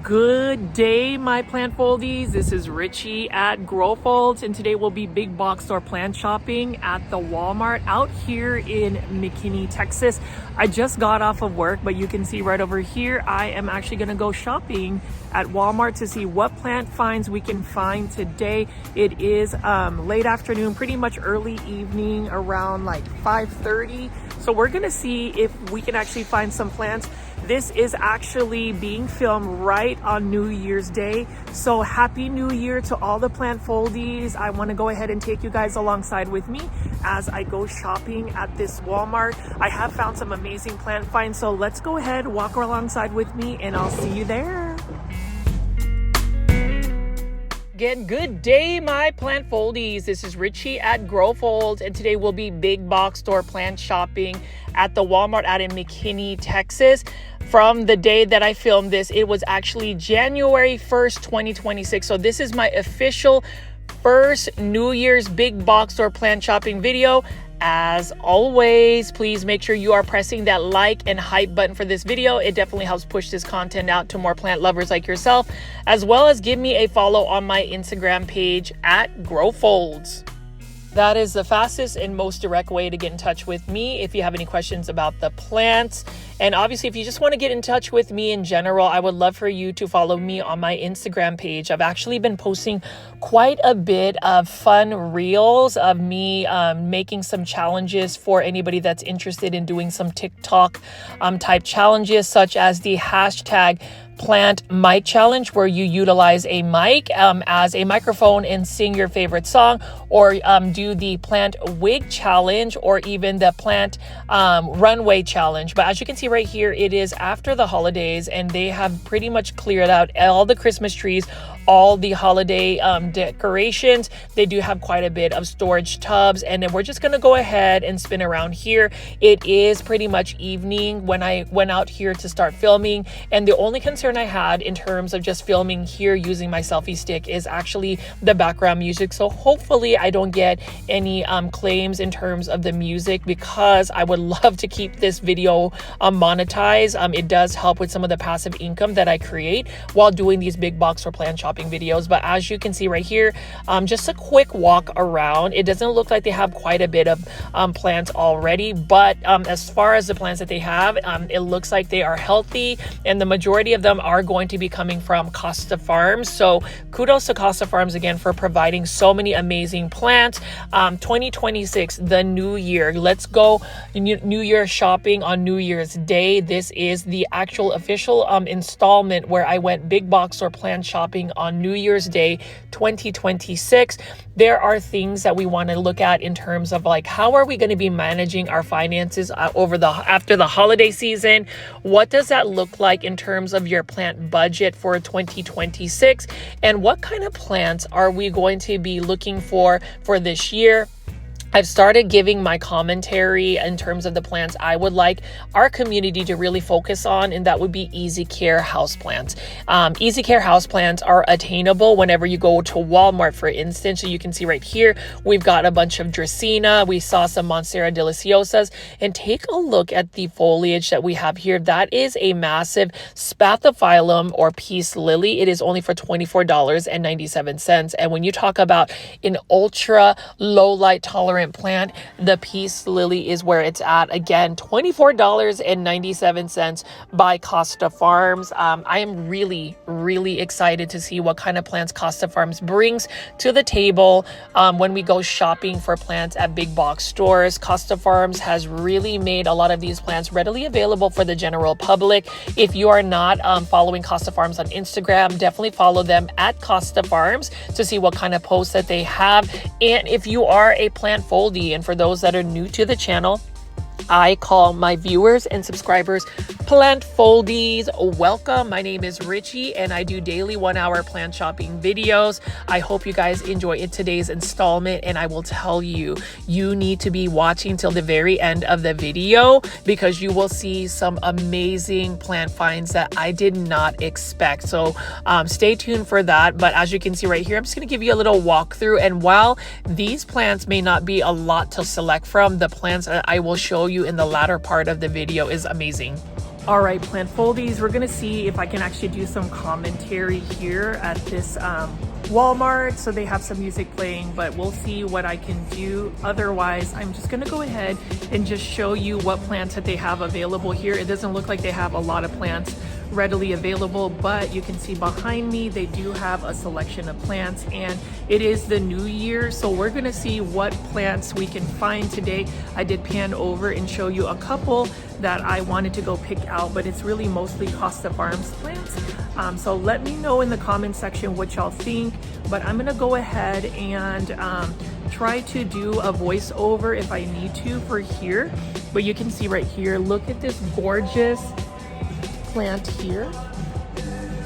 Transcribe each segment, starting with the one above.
Good day, my plant foldies. This is Richie at Growfolds, and today we'll be big box store plant shopping at the Walmart out here in McKinney, Texas. I just got off of work, but you can see right over here, I am actually gonna go shopping at Walmart to see what plant finds we can find today. It is late afternoon, pretty much early evening, around like 5:30. So we're gonna see if we can actually find some plants. This is actually being filmed right on New Year's Day. So happy New Year to all the plant foldies. I want to go ahead and take you guys alongside with me as I go shopping at this Walmart. I have found some amazing plant finds. So let's go ahead, walk alongside with me, and I'll see you there. Again, good day, my plant foldies. This is Richie at Growfolds, and today we'll be big box store plant shopping at the Walmart out in McKinney, Texas. From the day that I filmed this, it was actually January 1st, 2026. So this is my official first New Year's big box store plant shopping video. As always, please make sure you are pressing that like and hype button for this video. It definitely helps push this content out to more plant lovers like yourself, as well as give me a follow on my Instagram page at Growfolds. That is the fastest and most direct way to get in touch with me if you have any questions about the plants. And obviously, if you just want to get in touch with me in general, I would love for you to follow me on my Instagram page. I've actually been posting quite a bit of fun reels of me making some challenges for anybody that's interested in doing some TikTok type challenges, such as the hashtag plant mic challenge, where you utilize a mic as a microphone and sing your favorite song, or do the plant wig challenge, or even the plant runway challenge. But as you can see right here, it is after the holidays, and they have pretty much cleared out all the Christmas trees, all the holiday decorations. They do have quite a bit of storage tubs, and then we're just gonna go ahead and spin around here. It is pretty much evening when I went out here to start filming, and the only concern I had in terms of just filming here using my selfie stick is actually the background music. So hopefully I don't get any claims in terms of the music, because I would love to keep this video monetized. It does help with some of the passive income that I create while doing these big box or plant shopping videos. But as you can see right here, just a quick walk around. It doesn't look like they have quite a bit of plants already, but as far as the plants that they have, it looks like they are healthy, and the majority of them are going to be coming from Costa Farms. So kudos to Costa Farms again for providing so many amazing plants. 2026, the new year. Let's go New Year shopping on New Year's Day. This is the actual official installment where I went big box or plant shopping on New Year's Day 2026. There are things that we want to look at in terms of like, how are we going to be managing our finances after the holiday season? What does that look like in terms of your plant budget for 2026? And what kind of plants are we going to be looking for this year? I've started giving my commentary in terms of the plants I would like our community to really focus on, and that would be easy care houseplants. Easy care houseplants are attainable whenever you go to Walmart, for instance. So you can see right here, we've got a bunch of Dracaena. We saw some Monstera deliciosas, and take a look at the foliage that we have here. That is a massive Spathiphyllum or peace lily. It is only for $24.97. And when you talk about an ultra low light tolerant plant, the peace lily is where it's at. Again, $24.97 by Costa Farms. I am really excited to see what kind of plants Costa Farms brings to the table when we go shopping for plants at big box stores. Costa Farms has really made a lot of these plants readily available for the general public. If you are not following Costa Farms on Instagram, definitely follow them at Costa Farms to see what kind of posts that they have. And if you are a plant foldie, and for those that are new to the channel, I call my viewers and subscribers plant foldies. Welcome. My name is Richie, and I do daily 1-hour plant shopping videos. I hope you guys enjoy today's installment, and I will tell you, you need to be watching till the very end of the video, because you will see some amazing plant finds that I did not expect. So stay tuned for that. But as you can see right here, I'm just going to give you a little walkthrough. And while these plants may not be a lot to select from, the plants that I will show you in the latter part of the video is amazing. All right, plant foldies, we're gonna see if I can actually do some commentary here at this Walmart. So they have some music playing, but we'll see what I can do. Otherwise, I'm just gonna go ahead and just show you what plants that they have available here. It doesn't look like they have a lot of plants readily available, but you can see behind me they do have a selection of plants, and it is the new year, so we're gonna see what plants we can find today. I did pan over and show you a couple that I wanted to go pick out, but it's really mostly Costa Farms plants. So let me know in the comment section what y'all think, but I'm gonna go ahead and try to do a voiceover if I need to for here. But you can see right here, look at this gorgeous plant here.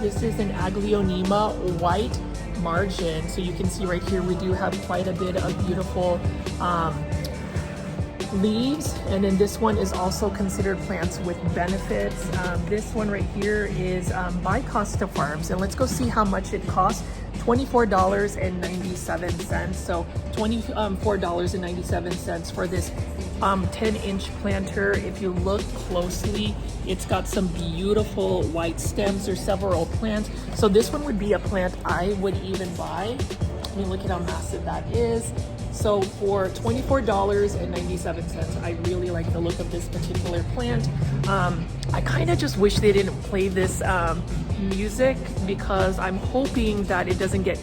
This is an Aglaonema white margin. So you can see right here, we do have quite a bit of beautiful leaves. And then this one is also considered plants with benefits. This one right here is by Costa Farms. And let's go see how much it costs. $24.97. So $24.97 for this 10-inch planter. If you look closely, it's got some beautiful white stems. There's several plants. So this one would be a plant I would even buy. I mean, look at how massive that is. So for $24.97, I really like the look of this particular plant. I kind of just wish they didn't play this music, because I'm hoping that it doesn't get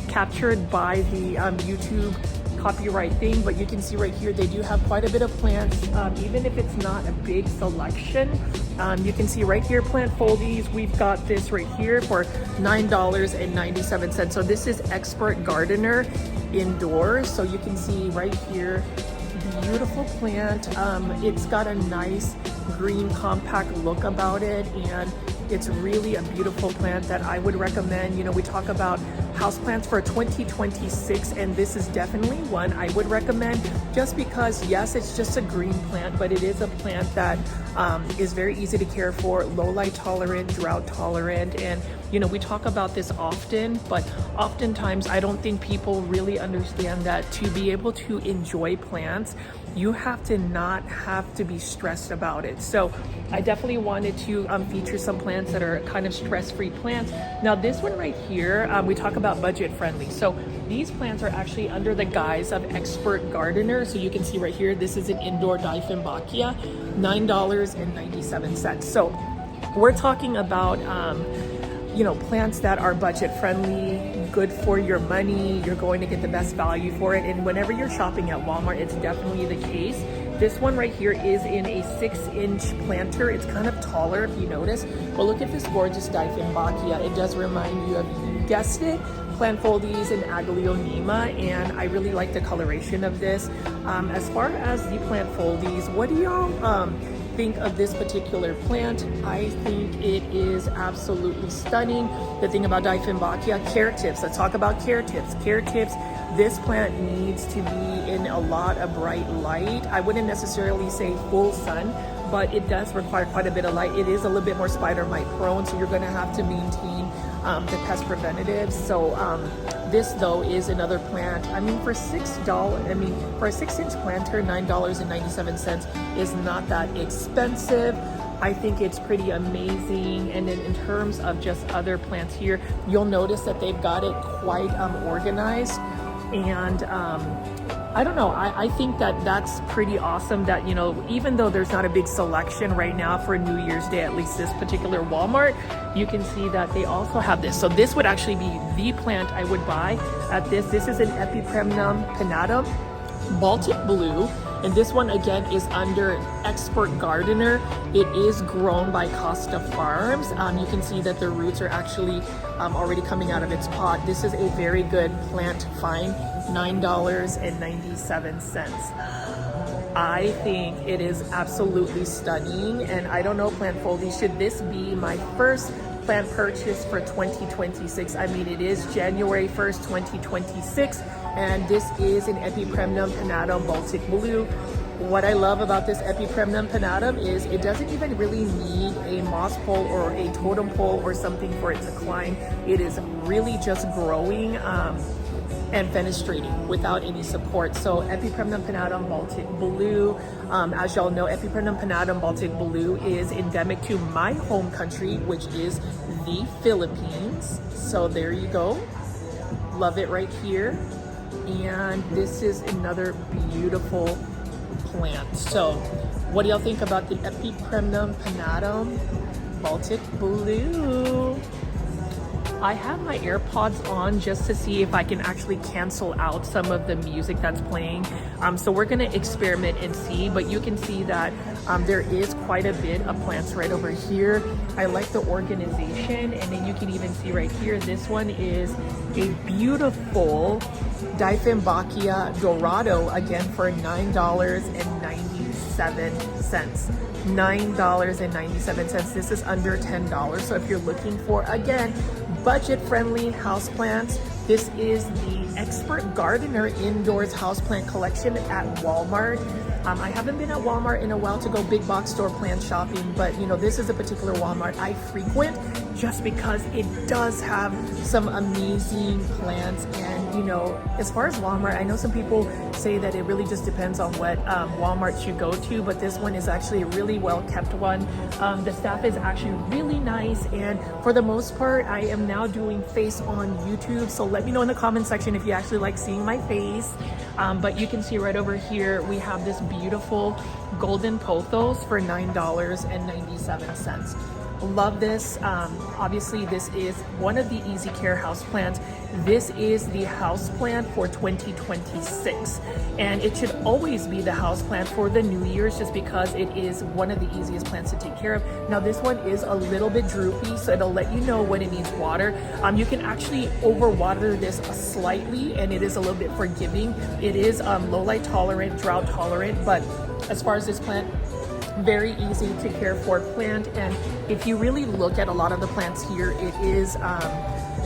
captured by the YouTube copyright thing. But you can see right here, they do have quite a bit of plants, even if it's not a big selection. You can see right here, plant foldies, we've got this right here for $9.97. So this is Expert Gardener indoors. So you can see right here, beautiful plant. It's got a nice green compact look about it, and it's really a beautiful plant that I would recommend. You know, we talk about houseplants for 2026, and this is definitely one I would recommend, just because, yes, it's just a green plant, but it is a plant that is very easy to care for, low light tolerant, drought tolerant. And you know, we talk about this often, but oftentimes I don't think people really understand that to be able to enjoy plants, you have to not have to be stressed about it. So I definitely wanted to feature some plants that are kind of stress-free plants. Now this one right here, we talk about budget friendly. So these plants are actually under the guise of Expert Gardener. So you can see right here, this is an indoor Dieffenbachia, $9.97. So we're talking about you know, plants that are budget friendly, good for your money. You're going to get the best value for it. And whenever you're shopping at Walmart, it's definitely the case. This one right here is in a 6-inch planter. It's kind of taller if you notice. But look at this gorgeous Dieffenbachia. It does remind you of, you guessed it, plant foldies and Aglaonema, and I really like the coloration of this. As far as the plant foldies, what do y'all think of this particular plant? I think it is absolutely stunning. The thing about Dieffenbachia, care tips. Let's talk about care tips. Care tips. This plant needs to be in a lot of bright light. I wouldn't necessarily say full sun, but it does require quite a bit of light. It is a little bit more spider mite prone, so you're going to have to maintain the pest preventatives. So this though is another plant. I mean, for $6, I mean, for a 6-inch planter, $9.97 is not that expensive. I think it's pretty amazing. And then in terms of just other plants here, you'll notice that they've got it quite organized. And I don't know, I think that that's pretty awesome that, you know, even though there's not a big selection right now for New Year's Day, at least this particular Walmart, you can see that they also have this. So this would actually be the plant I would buy at this. This is an Epipremnum pinnatum, Baltic Blue. And this one again is under Expert Gardener. It is grown by Costa Farms. You can see that the roots are actually already coming out of its pot. This is a very good plant find, $9.97. I think it is absolutely stunning. And I don't know, plant foldies, should this be my first plant purchase for 2026? I mean, it is January 1st, 2026. And this is an Epipremnum pinnatum Baltic Blue. What I love about this Epipremnum pinnatum is it doesn't even really need a moss pole or a totem pole or something for it to climb. It is really just growing and fenestrating without any support. So Epipremnum pinnatum Baltic Blue, as y'all know, Epipremnum pinnatum Baltic Blue is endemic to my home country, which is the Philippines. So there you go. Love it right here. And this is another beautiful plant. So what do y'all think about the Epipremnum pinnatum Baltic Blue? I have my AirPods on just to see if I can actually cancel out some of the music that's playing. So we're gonna experiment and see, but you can see that there is quite a bit of plants right over here. I like the organization, and then you can even see right here, this one is a beautiful Dieffenbachia Dorado, again for $9.97. $9.97. This is under $10. So if you're looking for, again, budget-friendly houseplants, this is the Expert Gardener Indoors Houseplant Collection at Walmart. I haven't been at Walmart in a while to go big box store plant shopping, but you know, this is a particular Walmart I frequent just because it does have some amazing plants. And you know, as far as Walmart, I know some people say that it really just depends on what Walmart you go to, but this one is actually a really well kept one. The staff is actually really nice, and for the most part, I am now doing face on YouTube, so let me know in the comment section if you actually like seeing my face. But you can see right over here, we have this beautiful golden pothos for $9.97. Love this. Obviously, this is one of the easy care houseplants. This is the houseplant for 2026, and it should always be the houseplant for the New Year's, just because it is one of the easiest plants to take care of. Now, this one is a little bit droopy, so it'll let you know when it needs water. You can actually overwater this slightly, and it is a little bit forgiving. It is low light tolerant, drought tolerant, but as far as this plant, very easy to care for plant. And if you really look at a lot of the plants here, it is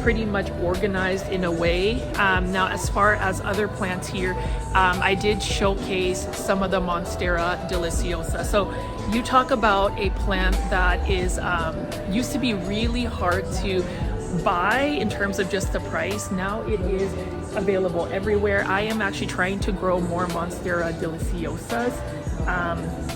pretty much organized in a way. Now, as far as other plants here, I did showcase some of the Monstera deliciosa. So you talk about a plant that is used to be really hard to buy in terms of just the price. Now it is available everywhere. I am actually trying to grow more Monstera deliciosas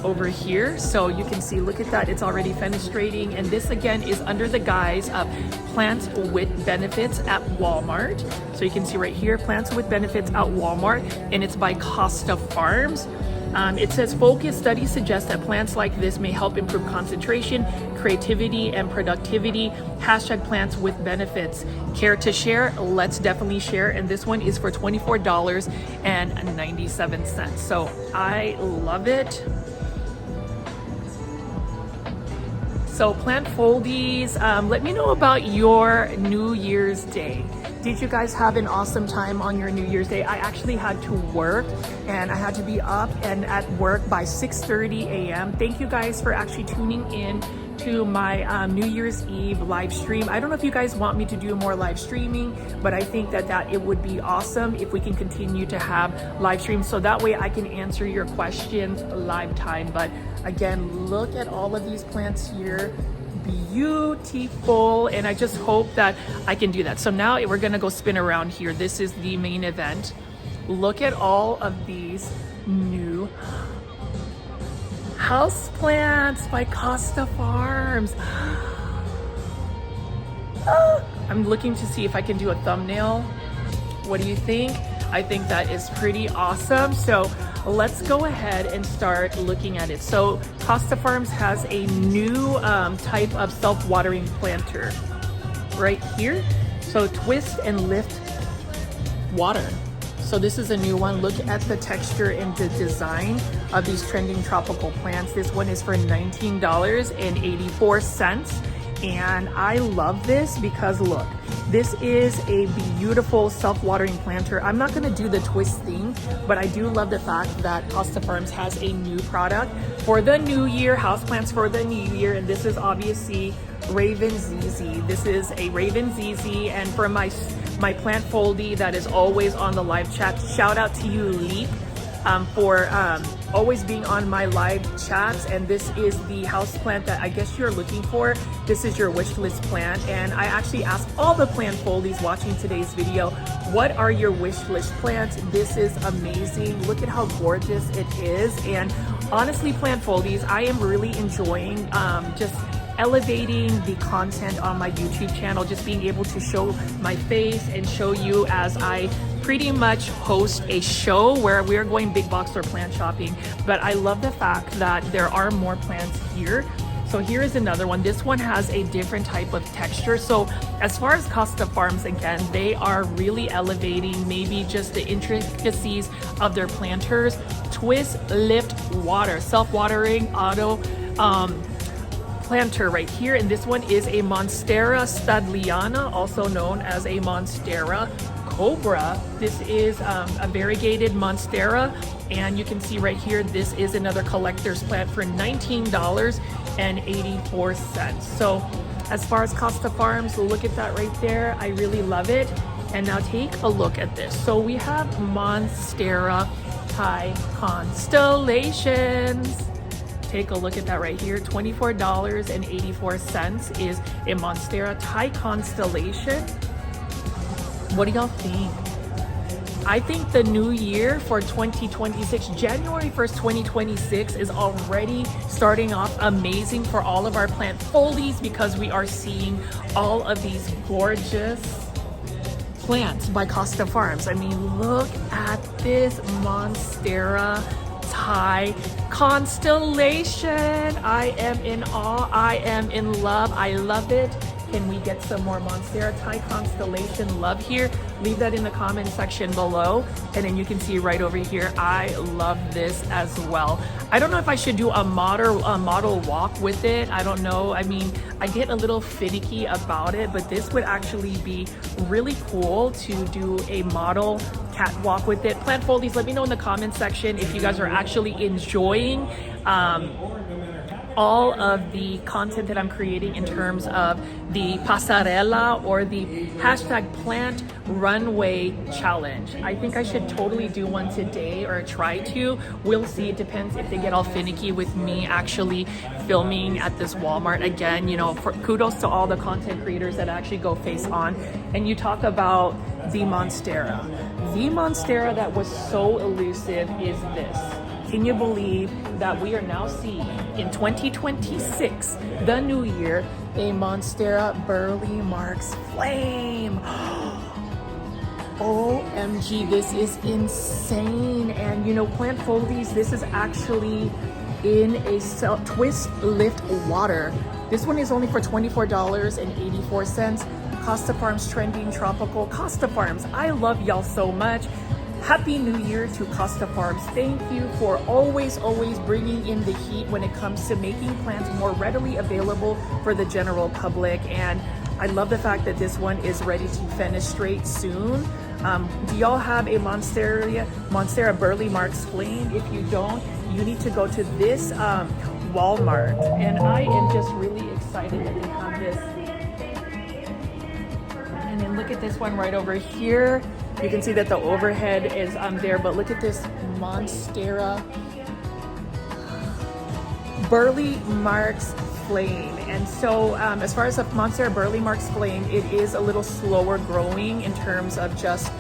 over here, so you can see, look at that, it's already fenestrating. And this again is under the guise of plants with benefits at Walmart. So you can see right here, plants with benefits at Walmart, and it's by Costa Farms. It says focus studies suggest that plants like this may help improve concentration, creativity, and productivity. Hashtag plants with benefits. Care to share? Let's definitely share. And this one is for $24.97. So I love it. So plant foldies, let me know about your New Year's Day. Did you guys have an awesome time on your New Year's Day? I actually had to work, and I had to be up and at work by 6:30 a.m. Thank you guys for actually tuning in to my New Year's Eve live stream. I don't know if you guys want me to do more live streaming, but I think that it would be awesome if we can continue to have live streams, so that way I can answer your questions live time. But again, look at all of these plants here. Beautiful, and I just hope that I can do that. So now we're gonna go spin around here. This is the main event. Look at all of these new house plants by Costa Farms. I'm looking to see if I can do a thumbnail. What do you think? I think that is pretty awesome. So let's go ahead and start looking at it. So Costa Farms has a new type of self-watering planter right here. So twist and lift water. So this is a new one. Look at the texture and the design of these trending tropical plants. This one is for $19.84. And I love this because look, this is a beautiful self-watering planter. I'm not gonna do the twist thing, but I do love the fact that Costa Farms has a new product for the new year, houseplants for the new year. And this is obviously Raven ZZ. This is a Raven ZZ, and for my plant foldie that is always on the live chat, shout out to you, Leap, for always being on my live chats. And this is the house plant that I guess you're looking for. This is your wish list plant. And I actually asked all the plant foldies watching today's video, what are your wish list plants? This is amazing. Look at how gorgeous it is. And honestly, plant foldies, I am really enjoying just elevating the content on my YouTube channel, just being able to show my face and show you as I pretty much host a show where we're going big box store plant shopping. But I love the fact that there are more plants here. So here is another one. This one has a different type of texture. So as far as Costa Farms, again, they are really elevating maybe just the intricacies of their planters. Twist, lift, water, self-watering, auto, planter right here. And this one is a Monstera studliana, also known as a Monstera Cobra. This is a variegated Monstera, and you can see right here, this is another collector's plant for $19.84. So as far as Costa Farms, look at that right there. I really love it. And now take a look at this. So we have Monstera Thai Constellations. Take a look at that right here. $24.84 is a Monstera Thai Constellation. What do y'all think? I think the new year for 2026, January 1st, 2026 is already starting off amazing for all of our plant foldies because we are seeing all of these gorgeous plants by Costa Farms. I mean, look at this Monstera Thai Constellation. I am in awe. I am in love. I love it. Can we get some more Monstera Thai Constellation love here? Leave that in the comment section below. And then you can see right over here, I love this as well. I don't know if I should do a model walk with it. I don't know. I mean, I get a little finicky about it, but this would actually be really cool to do a model catwalk with it. Plant foldies, let me know in the comment section if you guys are actually enjoying all of the content that I'm creating in terms of the pasarela or the hashtag plant runway challenge. I think I should totally do one today, or try to. We'll see. It depends if they get all finicky with me actually filming at this Walmart. Again, you know, kudos to all the content creators that actually go face on. And you talk about the Monstera. The Monstera that was so elusive is this. Can you believe that we are now seeing in 2026, the new year, a Monstera Burley Marks Flame? OMG, this is insane. And you know, plant foldies, this is actually in a twist lift water. This one is only for $24.84. Costa Farms Trending Tropical. Costa Farms, I love y'all so much. Happy New Year to Costa Farms. Thank you for always bringing in the heat when it comes to making plants more readily available for the general public. And I love the fact that this one is ready to fenestrate soon. Do y'all have a Monstera Burley Marks Flame? If you don't, you need to go to this Walmart. And I am just really excited that they have this. And then look at this one right over here. You can see that the overhead is there, but look at this Monstera Burley Marks Flame. And so as far as the Monstera Burley Marks Flame, it is a little slower growing in terms of just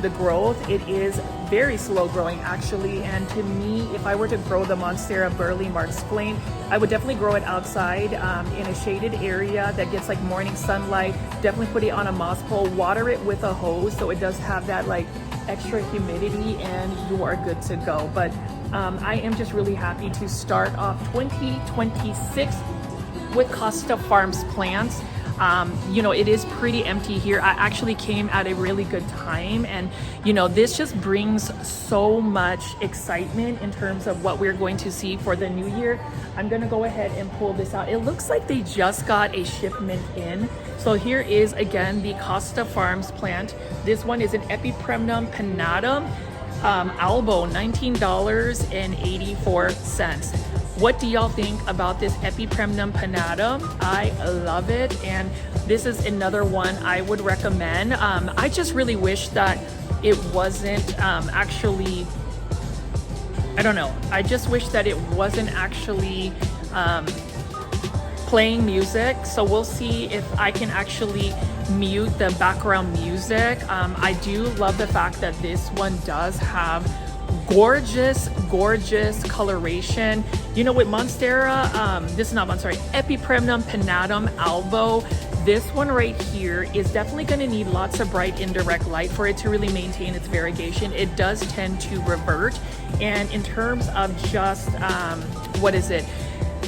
the growth. It is very slow growing actually, and to me, if I were to grow the Monstera Burley Marks Flame, I would definitely grow it outside in a shaded area that gets like morning sunlight. Definitely put it on a moss pole, water it with a hose so it does have that like extra humidity, and you are good to go. But I am just really happy to start off 2026 with Costa Farms plants. You know, it is pretty empty here. I actually came at a really good time, and you know, this just brings so much excitement in terms of what we're going to see for the new year. I'm gonna go ahead and pull this out. It looks like they just got a shipment in. So here is again the Costa Farms plant. This one is an Epipremnum pinnatum albo, $19.84. What do y'all think about this Epipremnum pinnatum? I love it, and this is another one I would recommend. I just really wish that it wasn't actually I don't know. I just wish that it wasn't actually playing music. So we'll see if I can actually mute the background music. I do love the fact that this one does have gorgeous coloration. You know, with Monstera, this is not Monstera, Epipremnum pinnatum albo, this one right here is definitely going to need lots of bright indirect light for it to really maintain its variegation. It does tend to revert, and in terms of just what is it,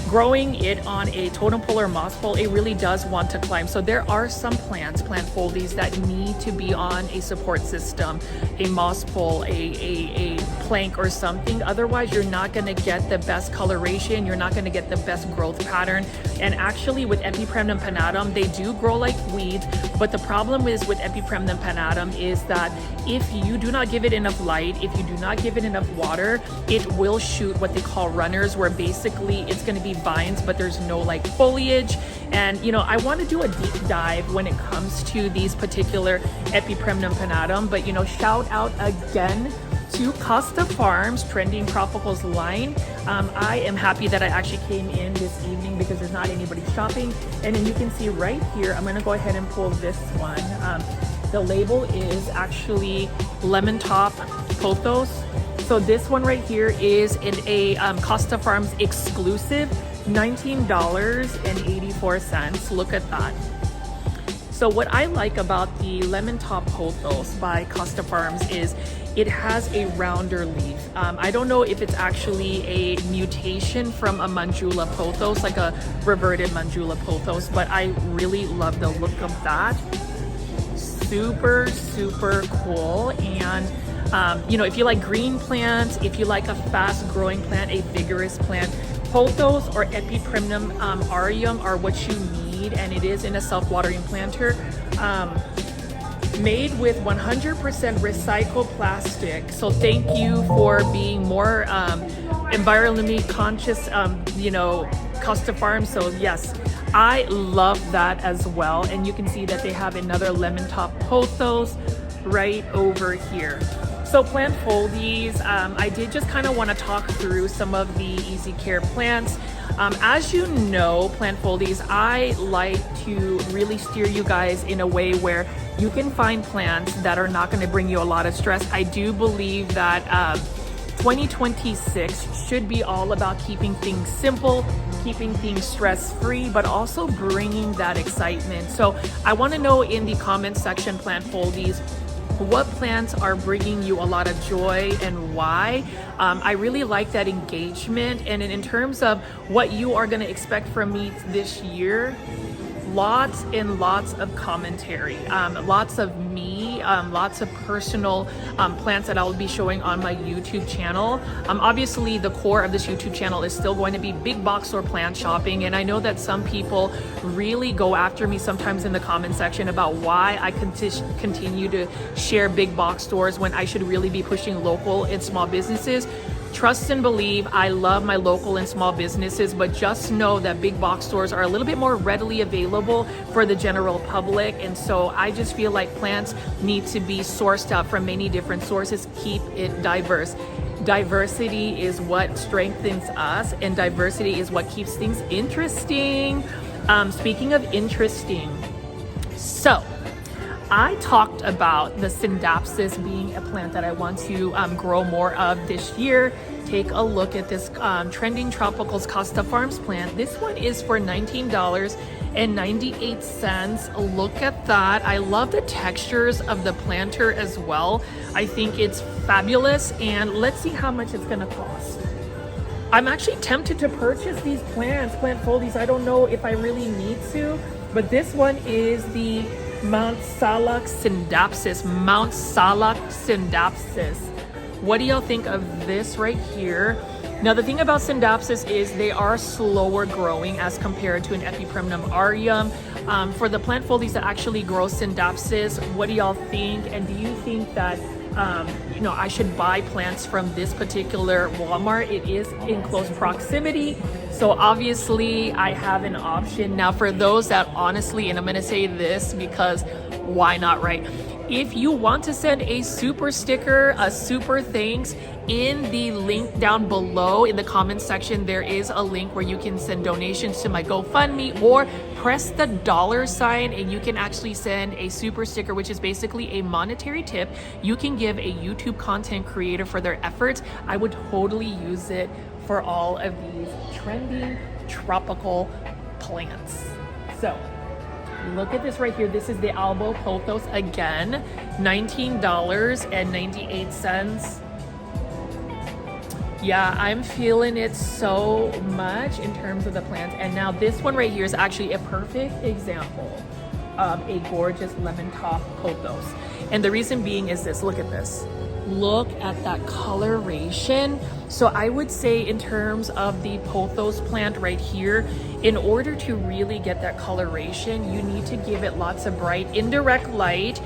growing it on a totem pole or moss pole, it really does want to climb. So there are some plants, plant foldies, that need to be on a support system, a moss pole, a plank or something. Otherwise, you're not going to get the best coloration. You're not going to get the best growth pattern. And actually with Epipremnum pinnatum, they do grow like weeds. But the problem is with Epipremnum pinnatum is that if you do not give it enough light, if you do not give it enough water, it will shoot what they call runners, where basically it's going to be vines, but there's no like foliage. And you know, I want to do a deep dive when it comes to these particular Epipremnum pinnatum, but you know, shout out again to Costa Farms Trending Tropicals line. I am happy that I actually came in this evening because there's not anybody shopping. And then you can see right here, I'm going to go ahead and pull this one. The label is actually Lemon Top Pothos. So this one right here is in a Costa Farms exclusive, $19.84. Look at that. So what I like about the Lemon Top Pothos by Costa Farms is it has a rounder leaf. I don't know if it's actually a mutation from a Manjula Pothos, like a reverted Manjula Pothos, but I really love the look of that. Super cool. And you know, if you like green plants, if you like a fast growing plant, a vigorous plant, Pothos or Epipremnum aureum are what you need, and it is in a self-watering planter. Made with 100% recycled plastic. So thank you for being more environmentally conscious, you know, Costa Farms. So yes, I love that as well. And you can see that they have another Lemon Top Pothos right over here. So plant foldies, I did just kind of want to talk through some of the easy care plants. As you know, plant foldies, I like to really steer you guys in a way where you can find plants that are not going to bring you a lot of stress. I do believe that 2026 should be all about keeping things simple, keeping things stress-free, but also bringing that excitement. So I want to know in the comment section, plant foldies, what plants are bringing you a lot of joy and why. I really like that engagement. And in terms of what you are going to expect from me this year, lots and lots of commentary, lots of me, lots of personal plants that I'll be showing on my YouTube channel. Obviously the core of this YouTube channel is still going to be big box store plant shopping, and I know that some people really go after me sometimes in the comment section about why I continue to share big box stores when I should really be pushing local and small businesses. Trust and believe, I love my local and small businesses, but just know that big box stores are a little bit more readily available for the general public. And so I just feel like plants need to be sourced out from many different sources. Keep it diverse. Diversity is what strengthens us, and diversity is what keeps things interesting. Speaking of interesting, so I talked about the Scindapsus being a plant that I want to grow more of this year. Take a look at this Trending Tropicals Costa Farms plant. This one is for $19.98. Look at that. I love the textures of the planter as well. I think it's fabulous, and let's see how much it's gonna cost. I'm actually tempted to purchase these plants, plant foldies. I don't know if I really need to, but this one is the Mount Salak Scindapsus. Mount Salak Scindapsus. What do y'all think of this right here? Now the thing about Scindapsus is they are slower growing as compared to an Epipremnum aureum. For the plant foldies that actually grow Scindapsus, what do y'all think? And do you think that you know, I should buy plants from this particular Walmart. It is in close proximity, so obviously I have an option. Now for those that honestly, and I'm gonna say this because why not, right? If you want to send a super sticker, a super thanks, in the link down below in the comments section, there is a link where you can send donations to my GoFundMe, or press the $ and you can actually send a super sticker, which is basically a monetary tip you can give a YouTube content creator for their efforts. I would totally use it for all of these trending tropical plants. So look at this right here. This is the Albo Pothos again, $19.98. Yeah, I'm feeling it so much in terms of the plants. And now this one right here is actually a perfect example of a gorgeous lemon top pothos. And the reason being is this, look at this. Look at that coloration. So I would say in terms of the pothos plant right here, in order to really get that coloration, you need to give it lots of bright indirect light.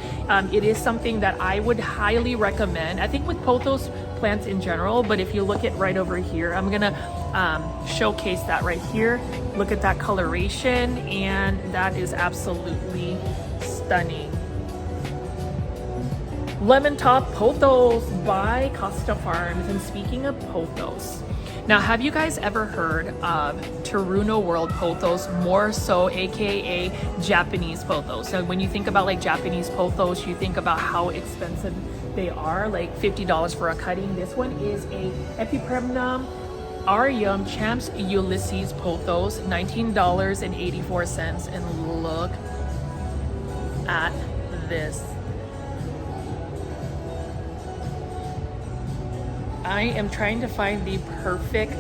It is something that I would highly recommend, I think with pothos plants in general, but if you look at right over here, I'm gonna showcase that right here. Look at that coloration, and that is absolutely stunning. Lemon Top Pothos by Costa Farms. And speaking of pothos, now have you guys ever heard of Teruno World pothos, more so aka Japanese pothos? So when you think about like Japanese pothos, you think about how expensive they are, like $50 for a cutting. This one is a Epipremnum Arium Champs Ulysses pothos, $19.84. And look at this. I am trying to find the perfect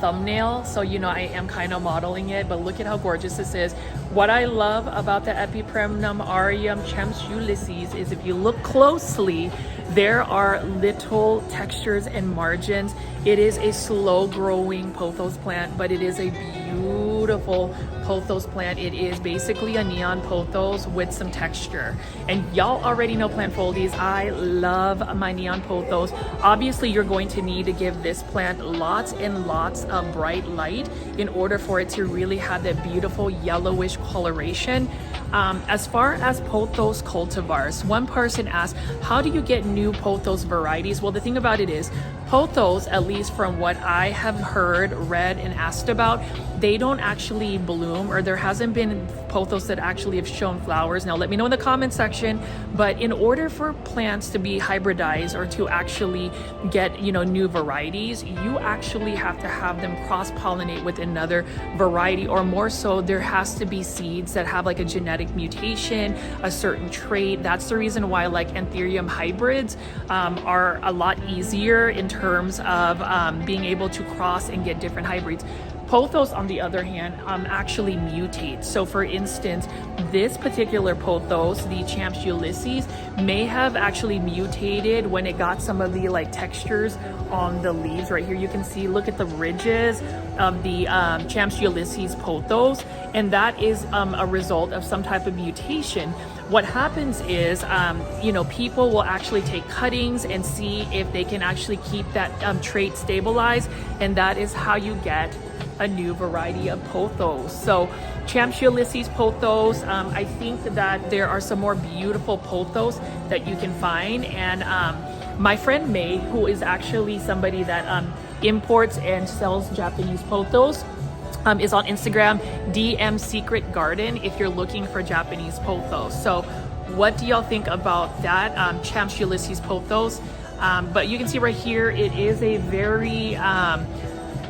thumbnail, so you know I am kind of modeling it, but look at how gorgeous this is. What I love about the Epipremnum Arium Champs Ulysses is if you look closely, there are little textures and margins. It is a slow growing pothos plant, but it is a beautiful pothos plant. It is basically a neon pothos with some texture. And y'all already know, plant foldies, I love my neon pothos. Obviously you're going to need to give this plant lots and lots of bright light in order for it to really have that beautiful yellowish coloration. As far as pothos cultivars, one person asked, how do you get new pothos varieties? Well, the thing about it is, pothos, at least from what I have heard, read, and asked about, they don't actually bloom, or there hasn't been pothos that actually have shown flowers. Now let me know in the comment section, but in order for plants to be hybridized or to actually get, you know, new varieties, you actually have to have them cross-pollinate with another variety, or more so, there has to be seeds that have like a genetic mutation, a certain trait. That's the reason why like Anthurium hybrids are a lot easier in terms of being able to cross and get different hybrids. Pothos, on the other hand, actually mutate. So for instance, this particular pothos, the Champs Ulysses, may have actually mutated when it got some of the like textures on the leaves. Right here you can see, look at the ridges of the Champs Ulysses pothos, and that is a result of some type of mutation. What happens is, you know, people will actually take cuttings and see if they can actually keep that trait stabilized, and that is how you get a new variety of pothos. So Champs Ulysses pothos, I think that there are some more beautiful pothos that you can find. And my friend May, who is actually somebody that imports and sells Japanese pothos, is on Instagram, DM Secret Garden, if you're looking for Japanese pothos. So what do y'all think about that Champs Ulysses pothos? But you can see right here, it is a very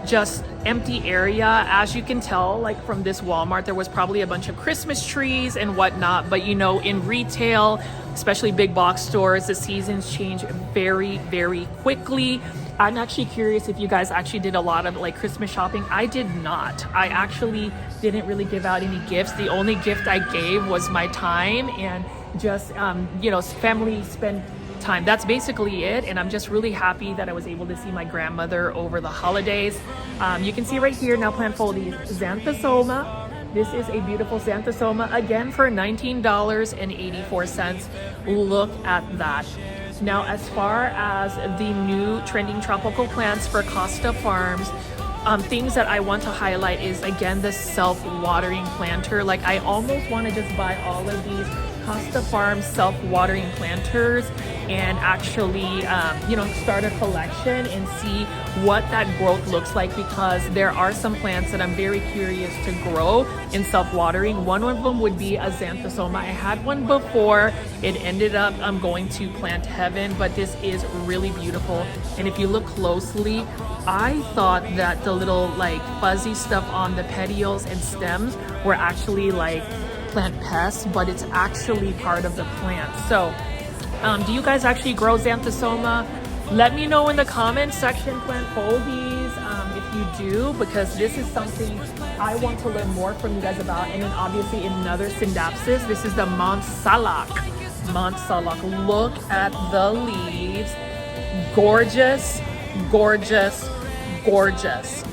just empty area. As you can tell, like from this Walmart, there was probably a bunch of Christmas trees and whatnot, but you know, in retail, especially big box stores, the seasons change very, very quickly. I'm actually curious if you guys actually did a lot of like Christmas shopping. I did not. I actually didn't really give out any gifts. The only gift I gave was my time and just, you know, family spend time. That's basically it. And I'm just really happy that I was able to see my grandmother over the holidays. You can see right here now, plant foldies, Xanthosoma This is a beautiful xanthosoma, again for $19.84. Look at that. Now, as far as the new trending tropical plants for Costa Farms, things that I want to highlight is, again, the self-watering planter. Like, I almost want to just buy all of these Costa Farms self-watering planters and actually, start a collection and see what that growth looks like, because there are some plants that I'm very curious to grow in self-watering. One of them would be a xanthosoma. I had one before. It ended up going to plant heaven, but this is really beautiful. And if you look closely, I thought that the little like fuzzy stuff on the petioles and stems were actually like plant pests, but it's actually part of the plant. So do you guys actually grow xanthosoma? Let me know in the comments section, plant foldies, if you do, because this is something I want to learn more from you guys about. And then obviously another Syndapsis, this is the Mont Salak. Look at the leaves. Gorgeous, gorgeous, gorgeous.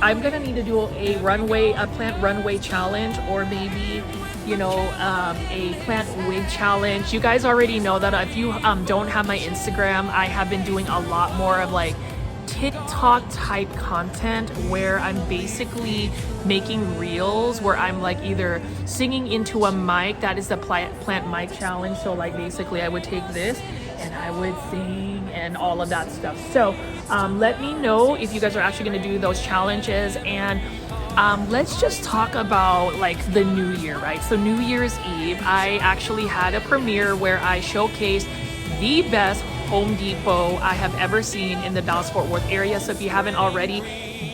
I'm gonna need to do a plant runway challenge, or maybe a plant wig challenge. You guys already know that if you don't have my Instagram, I have been doing a lot more of like TikTok type content where I'm basically making reels where I'm like either singing into a mic. That is the plant mic challenge. So like basically I would take this and I would sing and all of that stuff. So let me know if you guys are actually going to do those challenges. And let's just talk about like the new year, right? So New Year's Eve, I actually had a premiere where I showcased the best Home Depot I have ever seen in the Dallas-Fort Worth area. So if you haven't already,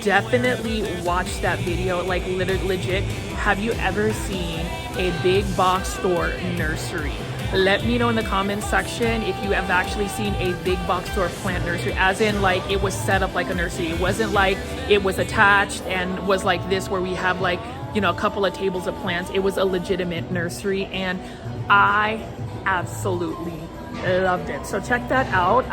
definitely watch that video. Like legit, have you ever seen a big box store nursery? Let me know in the comments section if you have actually seen a big box store plant nursery, as in like it was set up like a nursery. It wasn't like it was attached and was like this where we have like, a couple of tables of plants. It was a legitimate nursery and I absolutely loved it. So check that out.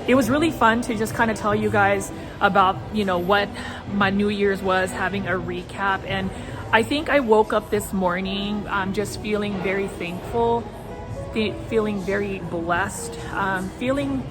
It was really fun to just kind of tell you guys about, what my New Year's was, having a recap. And I think I woke up this morning just feeling very thankful, feeling very blessed, feeling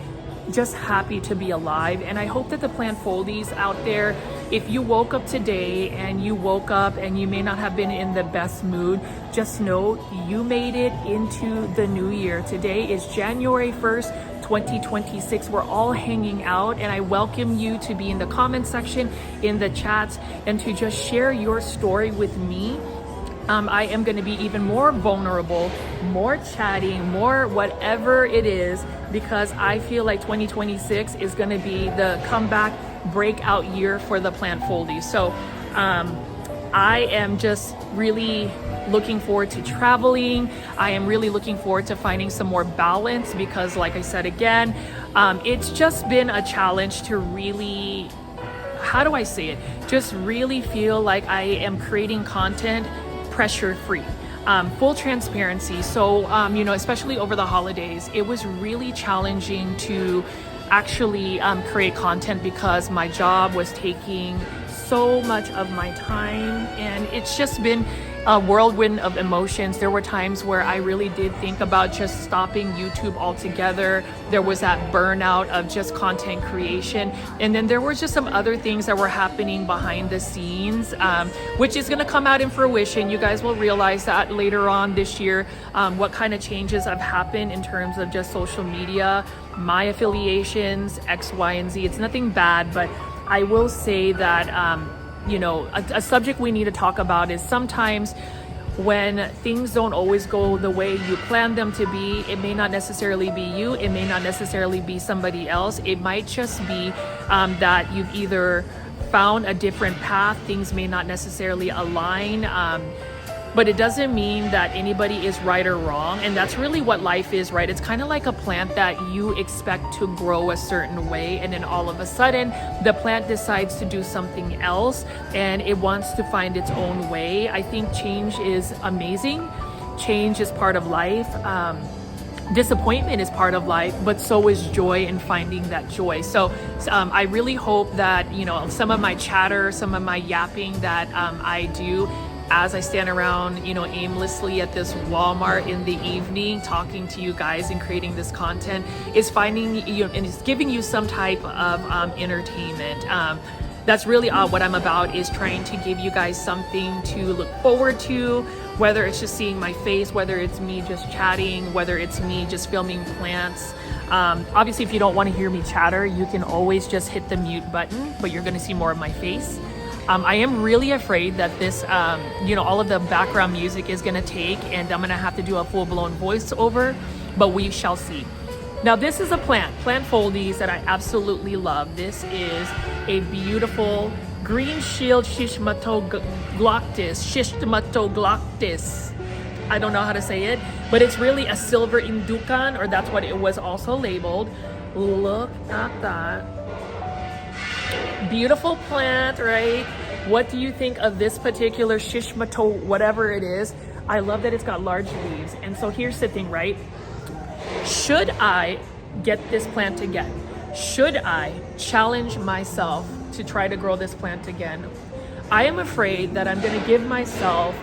just happy to be alive. And I hope that the plant foldies out there, if you woke up today and you woke up and you may not have been in the best mood, just know you made it into the new year. Today is January 1st, 2026. We're all hanging out, and I welcome you to be in the comment section, in the chats, and to just share your story with me. I am going to be even more vulnerable, more chatting, more whatever it is, because I feel like 2026 is going to be the comeback breakout year for the plant foldies. So I am just really looking forward to traveling. I am really looking forward to finding some more balance, because like I said again, it's just been a challenge to really, how do I say it, just really feel like I am creating content pressure free, full transparency. So especially over the holidays, it was really challenging to actually create content because my job was taking so much of my time, and it's just been a whirlwind of emotions. There were times where I really did think about just stopping YouTube altogether. There was that burnout of just content creation. And then there were just some other things that were happening behind the scenes, which is going to come out in fruition. You guys will realize that later on this year, what kind of changes have happened in terms of just social media, my affiliations, X, Y, and Z. It's nothing bad, but I will say that a subject we need to talk about is sometimes when things don't always go the way you plan them to be. It may not necessarily be you, it may not necessarily be somebody else. It might just be that you've either found a different path, things may not necessarily align, but it doesn't mean that anybody is right or wrong. And that's really what life is, right? It's kind of like a plant that you expect to grow a certain way, and then all of a sudden the plant decides to do something else and it wants to find its own way. I think change is amazing. Change is part of life. Disappointment is part of life, but so is joy, and finding that joy. So I really hope that some of my chatter, some of my yapping that I do as I stand around, you know, aimlessly at this Walmart in the evening, talking to you guys and creating this content, is finding you and it's giving you some type of entertainment. That's really what I'm about, is trying to give you guys something to look forward to, whether it's just seeing my face, whether it's me just chatting, whether it's me just filming plants. Obviously, if you don't want to hear me chatter, you can always just hit the mute button, but you're going to see more of my face. I am really afraid that this, you know, all of the background music is going to take, and I'm going to have to do a full-blown voiceover, but we shall see. Now, this is a plant foldies that I absolutely love. This is a beautiful green shield Schistmatoglotis. I don't know how to say it, but it's really a silver indukan, or that's what it was also labeled. Look at that. Beautiful plant, right? What do you think of this particular Schistmato, whatever it is? I love that it's got large leaves. And so here's the thing, right? Should I get this plant again? Should I challenge myself to try to grow this plant again? I am afraid that I'm going to give myself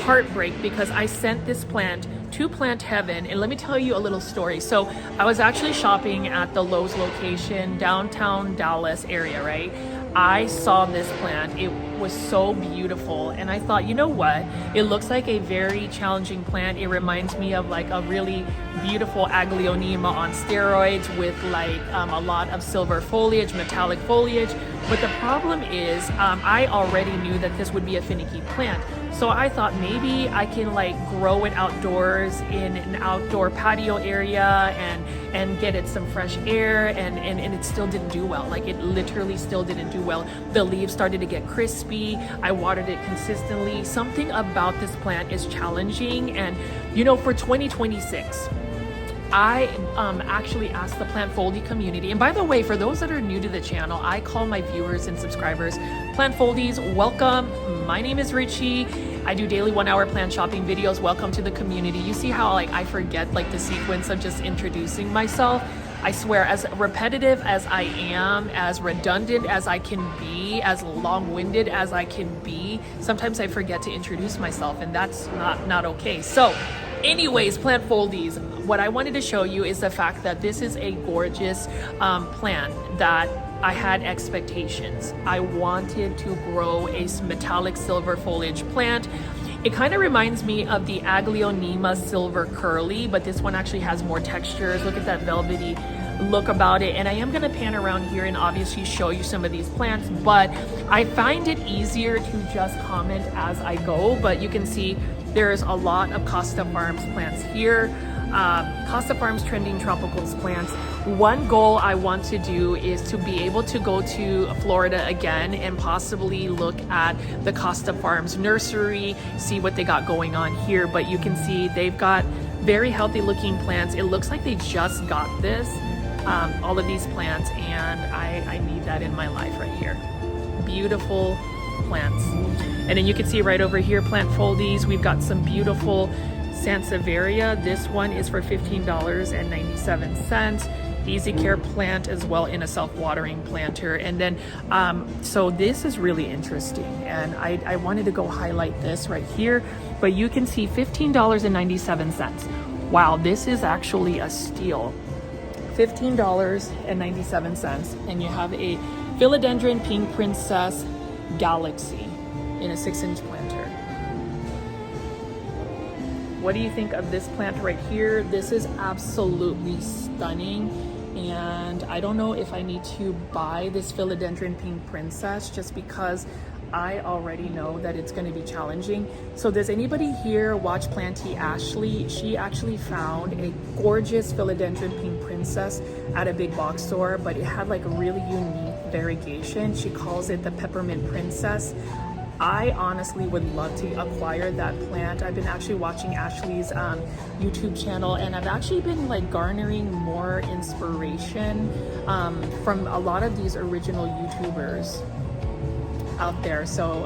heartbreak because I sent this plant to Plant Heaven. And let me tell you a little story. So I was actually shopping at the Lowe's location, downtown Dallas area, right? I saw this plant. It was so beautiful. And I thought, you know what? It looks like a very challenging plant. It reminds me of like a really beautiful Aglaonema on steroids with like a lot of silver foliage, metallic foliage. But the problem is I already knew that this would be a finicky plant. So I thought maybe I can like grow it outdoors in an outdoor patio area and get it some fresh air, and it still didn't do well. Like it literally still didn't do well. The leaves started to get crispy. I watered it consistently. Something about this plant is challenging. And you know, for 2026, I actually asked the plant foldy community. And by the way, for those that are new to the channel, I call my viewers and subscribers plant foldies. Welcome. My name is Richie. I do daily 1-hour plant shopping videos. Welcome to the community. You see how like I forget like the sequence of just introducing myself. I swear, as repetitive as I am, as redundant as I can be, as long-winded as I can be, sometimes I forget to introduce myself, and that's not okay. So anyways, plant foldies, what I wanted to show you is the fact that this is a gorgeous plant that I had expectations. I wanted to grow a metallic silver foliage plant. It kind of reminds me of the Aglaonema silver curly, but this one actually has more textures. Look at that velvety look about it. And I am going to pan around here and obviously show you some of these plants, but I find it easier to just comment as I go. But you can see there's a lot of Costa Farms plants here. Costa Farms Trending Tropicals plants. One goal I want to do is to be able to go to Florida again and possibly look at the Costa Farms nursery, see what they got going on here. But you can see they've got very healthy looking plants. It looks like they just got this, all of these plants, and I need that in my life right here. Beautiful plants. And then you can see right over here, plant foldies. We've got some beautiful Sansevieria. This one is for $15.97. Easy care plant as well in a self-watering planter. And then so this is really interesting, and I wanted to go highlight this right here, but you can see $15.97. Wow, this is actually a steal. $15.97, and you have a philodendron pink princess galaxy in a 6-inch planter. What do you think of this plant right here? This is absolutely stunning, and I don't know if I need to buy this philodendron pink princess just because I already know that it's going to be challenging. So does anybody here watch Planty Ashley? She actually found a gorgeous philodendron pink princess at a big box store, but it had like a really unique variegation. She calls it the peppermint princess. I honestly would love to acquire that plant. I've been actually watching Ashley's YouTube channel, and I've actually been like garnering more inspiration from a lot of these original YouTubers out there. So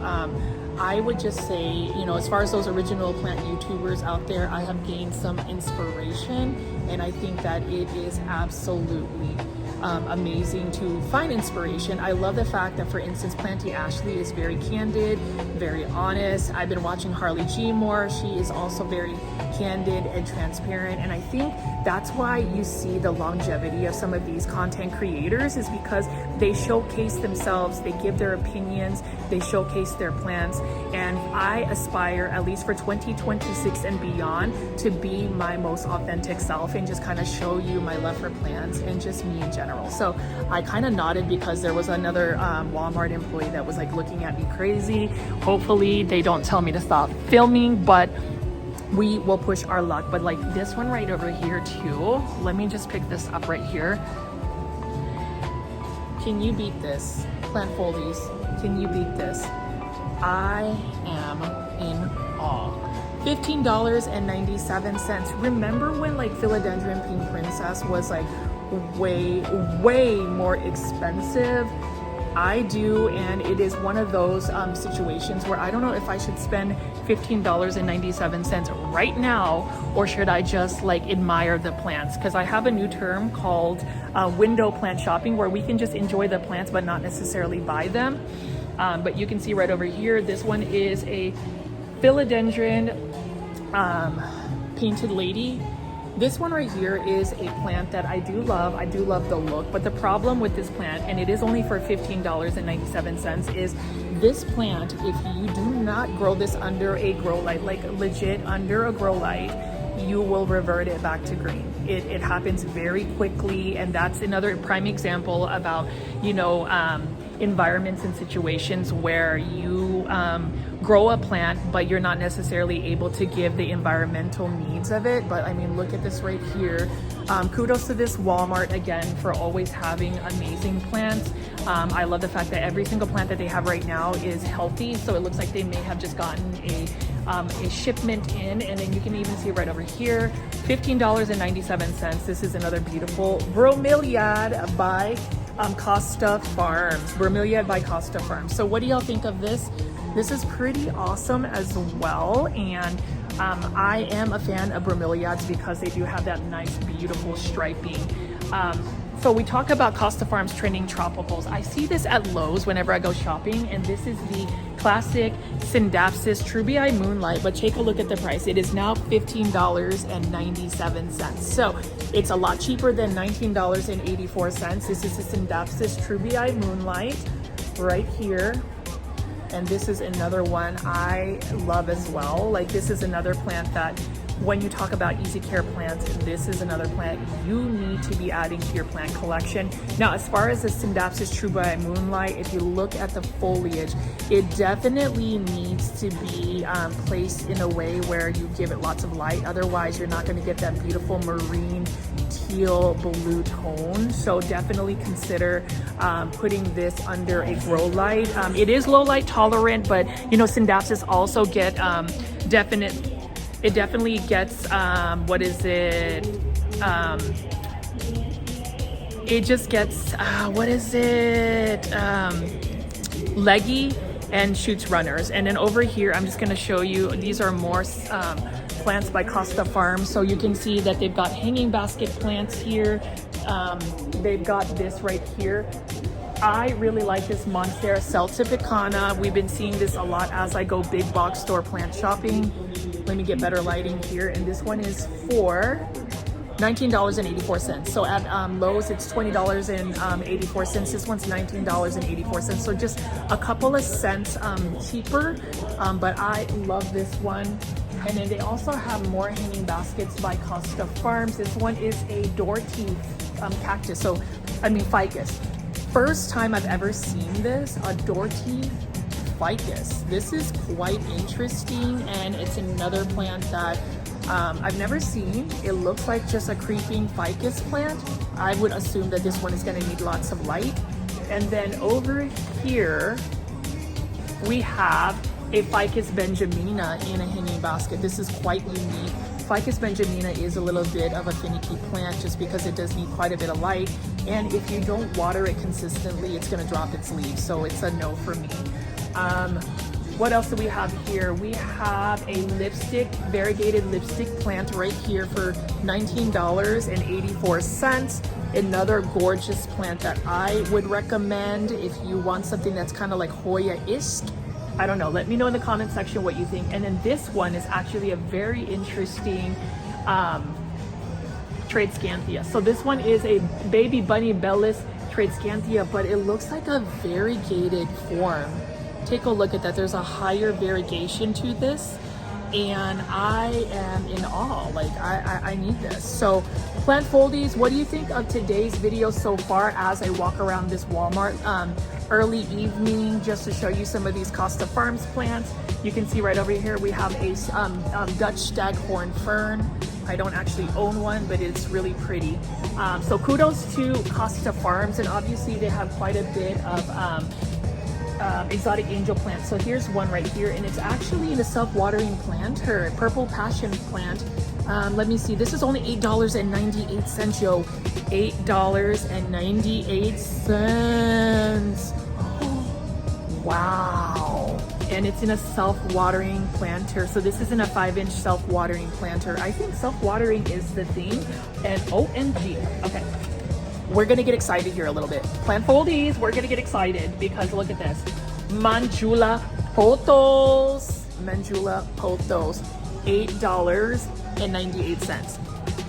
I would just say, you know, as far as those original plant YouTubers out there, I have gained some inspiration, and I think that it is absolutely amazing to find inspiration. I love the fact that, for instance, Planty Ashley is very candid, very honest. I've been watching Harley G more. She is also very candid and transparent, and I think that's why you see the longevity of some of these content creators, is because they showcase themselves, they give their opinions, they showcase their plants. And I aspire, at least for 2026 and beyond, to be my most authentic self and just kind of show you my love for plants and just me in general. So I kind of nodded because there was another Walmart employee that was like looking at me crazy. Hopefully they don't tell me to stop filming, but we will push our luck. But like this one right over here too, let me just pick this up right here. Can you beat this? Plant foldies, can you beat this? I am in awe. $15.97. Remember when like Philodendron Pink Princess was like way more expensive? I do, and it is one of those situations where I don't know if I should spend $15.97 right now, or should I just like admire the plants? Because I have a new term called window plant shopping, where we can just enjoy the plants but not necessarily buy them. But you can see right over here, this one is a Philodendron Painted Lady. This one right here is a plant that I do love. I do love the look, but the problem with this plant, and it is only for $15.97, is this plant, if you do not grow this under a grow light, like legit under a grow light, you will revert it back to green. It happens very quickly, and that's another prime example about, you know, environments and situations where you grow a plant but you're not necessarily able to give the environmental needs of it. But I mean, look at this right here. Kudos to this Walmart again for always having amazing plants. I love the fact that every single plant that they have right now is healthy, so it looks like they may have just gotten a shipment in. And then you can even see right over here, $15.97. This is another beautiful bromeliad by Costa Farms. Bromeliad by Costa Farms. So what do y'all think of this? This is pretty awesome as well, and I am a fan of bromeliads because they do have that nice, beautiful striping. So we talk about Costa Farms Trending Tropicals. I see this at Lowe's whenever I go shopping, and this is the classic Scindapsus Trubii Moonlight, but take a look at the price. It is now $15.97. So it's a lot cheaper than $19.84. This is the Scindapsus Trubii Moonlight right here. And this is another one I love as well. Like, this is another plant that, when you talk about easy care plants, this is another plant you need to be adding to your plant collection. Now, as far as the Scindapsus Trubii Moonlight, if you look at the foliage, it definitely needs to be placed in a way where you give it lots of light. Otherwise, you're not going to get that beautiful marine teal blue tone. So definitely consider putting this under a grow light. It is low light tolerant, but you know, Scindapsus also get it definitely gets it just gets leggy and shoots runners. And then over here, I'm just going to show you, these are more plants by Costa Farms. So you can see that they've got hanging basket plants here. They've got this right here. I really like this Monstera Celtipicana. We've been seeing this a lot as I go big box store plant shopping. Let me get better lighting here. And this one is for $19.84. So at Lowe's, it's $20.84. This one's $19.84. So just a couple of cents cheaper. But I love this one. And then they also have more hanging baskets by Costa Farms. This one is a Doherty cactus. So, I mean, ficus. First time I've ever seen this, a Doherty ficus. This is quite interesting, and it's another plant that I've never seen. It looks like just a creeping ficus plant. I would assume that this one is going to need lots of light. And then over here, we have a Ficus benjamina in a hanging basket. This is quite unique. Ficus benjamina is a little bit of a finicky plant just because it does need quite a bit of light. And if you don't water it consistently, it's going to drop its leaves. So it's a no for me. What else do we have here? We have a lipstick, variegated lipstick plant right here for $19.84. Another gorgeous plant that I would recommend if you want something that's kind of like Hoya-ish. I don't know, let me know in the comment section what you think. And then this one is actually a very interesting Tradescanthia. So this one is a baby bunny bellis Tradescanthia, but it looks like a variegated form. Take a look at that. There's a higher variegation to this, and I am in awe. Like I need this. So plant foldies, what do you think of today's video so far as I walk around this Walmart early evening just to show you some of these Costa Farms plants? You can see right over here we have a Dutch staghorn fern. I don't actually own one, but it's really pretty. So kudos to Costa Farms, and obviously they have quite a bit of exotic angel plants. So here's one right here, and it's actually in a self-watering planter, purple passion plant. Let me see, this is only $8.98, yo. $8.98. Wow. And it's in a self-watering planter. So this isn't a 5-inch self-watering planter. I think self-watering is the thing, and OMG. Okay. We're gonna get excited here a little bit. Plant foldies, we're gonna get excited because look at this. Manjula pothos. Manjula pothos. $8.98.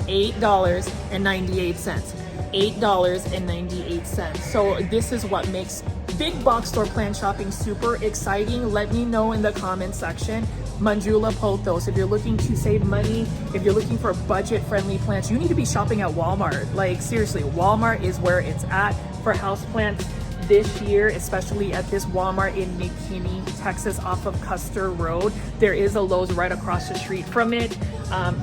$8.98. $8.98. So this is what makes big box store plant shopping super exciting. Let me know in the comment section. Manjula pothos. If you're looking to save money, if you're looking for budget friendly plants, you need to be shopping at Walmart. Like seriously, Walmart is where it's at for houseplants this year, especially at this Walmart in McKinney, Texas, off of Custer Road. There is a Lowe's right across the street from it.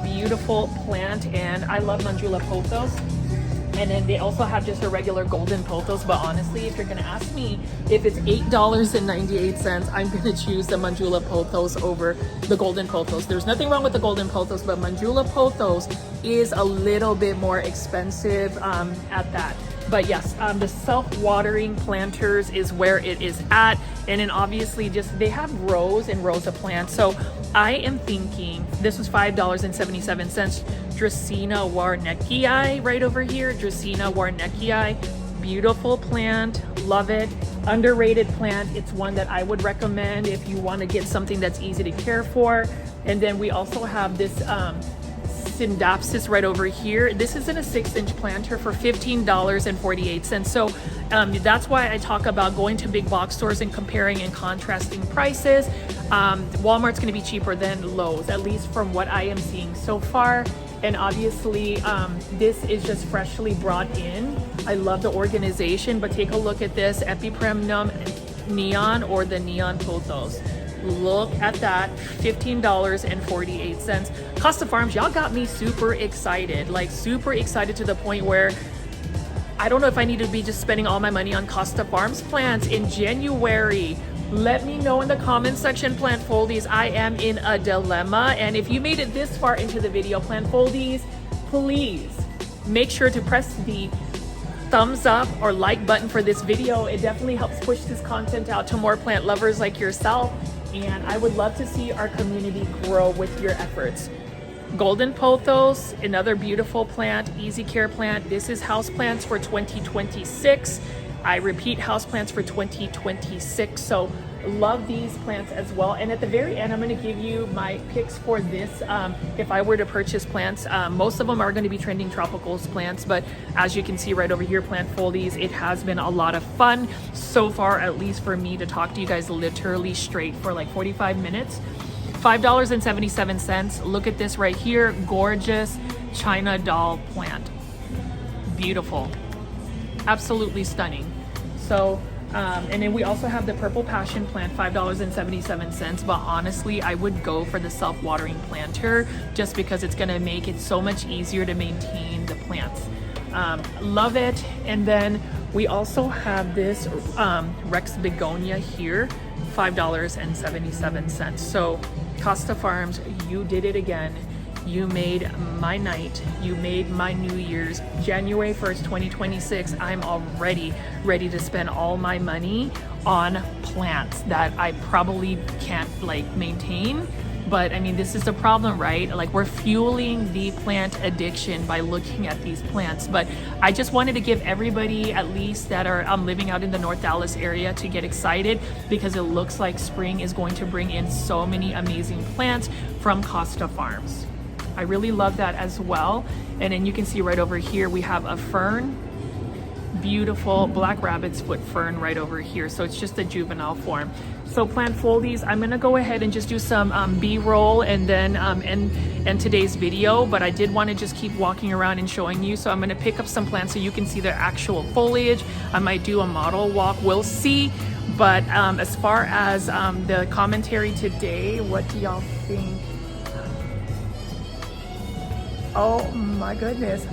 Beautiful plant, and I love Manjula pothos. And then they also have just a regular golden pothos, but honestly, if you're gonna ask me if it's $8.98, I'm gonna choose the Manjula pothos over the golden pothos. There's nothing wrong with the golden pothos, but Manjula pothos is a little bit more expensive at that. But yes, the self-watering planters is where it is at. And then obviously just, they have rows and rows of plants. So I am thinking, this was $5.77. Dracaena warneckii right over here. Dracaena warneckii, beautiful plant, love it. Underrated plant. It's one that I would recommend if you want to get something that's easy to care for. And then we also have this Syndapsis right over here. This is in a 6-inch planter for $15.48. So that's why I talk about going to big box stores and comparing and contrasting prices. Walmart's going to be cheaper than Lowe's, at least from what I am seeing so far. And obviously this is just freshly brought in. I love the organization, but take a look at this Epipremnum neon, or the neon pothos. Look at that, $15.48. Costa Farms, y'all got me super excited, like super excited to the point where I don't know if I need to be just spending all my money on Costa Farms plants in January. Let me know in the comment section, plant foldies. I am in a dilemma, and if you made it this far into the video, plant foldies, please make sure to press the thumbs up or like button for this video. It definitely helps push this content out to more plant lovers like yourself, and I would love to see our community grow with your efforts. Golden pothos, another beautiful plant, easy care plant. This is houseplants for 2026. I repeat, houseplants for 2026. So love these plants as well. And at the very end, I'm going to give you my picks for this. If I were to purchase plants, most of them are going to be Trending Tropicals plants, but as you can see right over here, plant foldies, it has been a lot of fun so far, at least for me, to talk to you guys literally straight for like 45 minutes. $5.77. Look at this right here, gorgeous China doll plant. Beautiful, absolutely stunning. So and then we also have the purple passion plant, $5.77. But honestly, I would go for the self-watering planter just because it's going to make it so much easier to maintain the plants. Love it. And then we also have this Rex begonia here, $5.77. So Costa Farms, you did it again. You made my night. You made my New Year's. January 1st, 2026, I'm already ready to spend all my money on plants that I probably can't like maintain. But I mean, this is the problem, right? Like, we're fueling the plant addiction by looking at these plants. But I just wanted to give everybody, at least that are living out in the North Dallas area, to get excited, because it looks like spring is going to bring in so many amazing plants from Costa Farms. I really love that as well. And then you can see right over here, we have a fern, beautiful black rabbit's foot fern right over here. So it's just a juvenile form. So plant foldies, I'm gonna go ahead and just do some B-roll and then end today's video, but I did want to just keep walking around and showing you. So I'm gonna pick up some plants so you can see their actual foliage. I might do a model walk, we'll see. But as far as the commentary today, what do y'all think? Oh my goodness.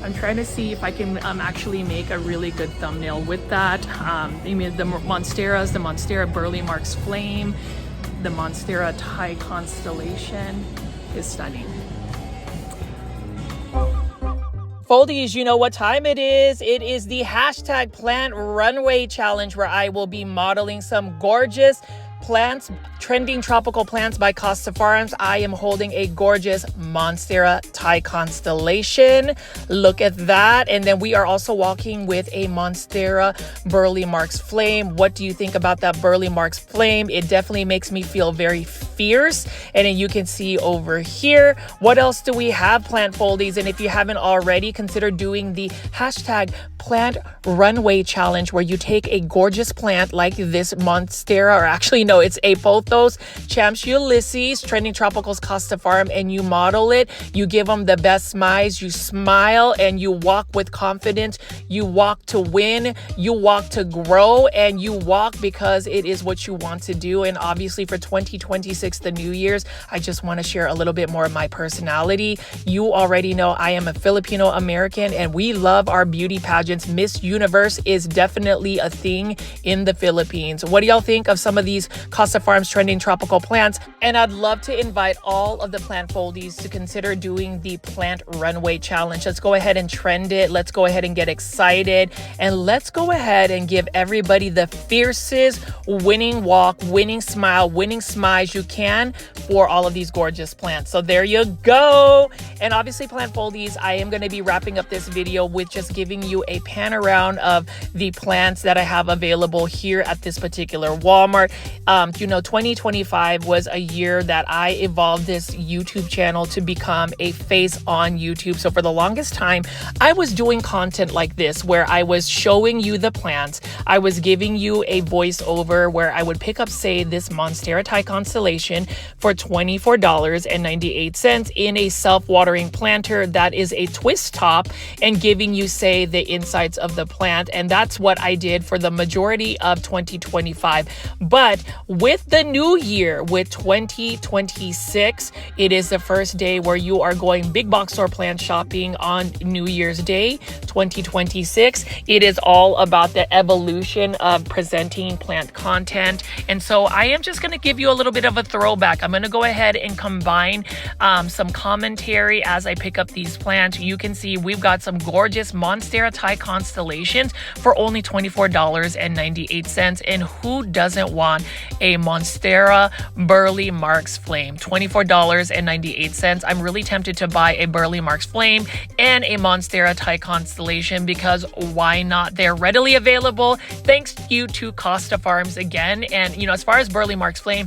I'm trying to see if I can actually make a really good thumbnail with that. I mean, the Monsteras, the Monstera Burley Marks Flame, the Monstera Thai Constellation is stunning. Foldies, you know what time it is. It is the hashtag Plant Runway Challenge, where I will be modeling some gorgeous plants, Trending Tropical Plants by Costa Farms. I am holding a gorgeous Monstera Thai Constellation. Look at that. And then we are also walking with a Monstera Burley Marks Flame. What do you think about that Burley Marks Flame? It definitely makes me feel very fierce. And then you can see over here, what else do we have, plant foldies? And if you haven't already, consider doing the hashtag Plant Runway Challenge, where you take a gorgeous plant like this Monstera, or actually no, it's a Pothos Champs Ulysses, Trending Tropicals Costa Farm, and you model it. You give them the best smiles. You smile and you walk with confidence. You walk to win. You walk to grow, and you walk because it is what you want to do. And obviously for 2026, the New Year's, I just want to share a little bit more of my personality. You already know I am a Filipino American, and we love our beauty pageants. Miss Universe is definitely a thing in the Philippines. What do y'all think of some of these Costa Farms Trending Tropical Plants? And I'd love to invite all of the plant foldies to consider doing the Plant Runway Challenge. Let's go ahead and trend it. Let's go ahead and get excited. And let's go ahead and give everybody the fiercest winning walk, winning smile, winning smiles you can for all of these gorgeous plants. So there you go. And obviously, plant foldies, I am going to be wrapping up this video with just giving you a pan around of the plants that I have available here at this particular Walmart. You know, 2025 was a year that I evolved this YouTube channel to become a face on YouTube. So for the longest time, I was doing content like this, where I was showing you the plants. I was giving you a voiceover where I would pick up, say, this Monstera Thai Constellation for $24.98 in a self-watering planter that is a twist top, and giving you, say, the insides of the plant. And that's what I did for the majority of 2025. But with the new year, with 2026, it is the first day where you are going big box store plant shopping on New Year's Day 2026. It is all about the evolution of presenting plant content. And so I am just going to give you a little bit of a throwback. I'm going to go ahead and combine some commentary as I pick up these plants. You can see we've got some gorgeous Monstera Thai Constellations for only $24.98. And who doesn't want a Monstera Burley Marks Flame? $24.98. I'm really tempted to buy a Burley Marks Flame and a Monstera Thai Constellation, because why not? They're readily available. Thanks you to Costa Farms again. And, you know, as far as Burley Marks Flame,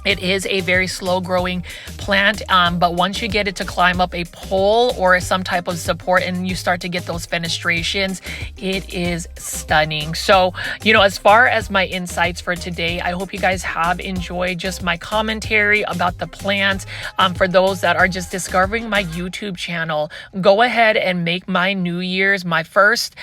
it is a very slow growing plant, but once you get it to climb up a pole or some type of support and you start to get those fenestrations, it is stunning. So, you know, as far as my insights for today, I hope you guys have enjoyed just my commentary about the plants. For those that are just discovering my YouTube channel, go ahead and make my New Year's, my first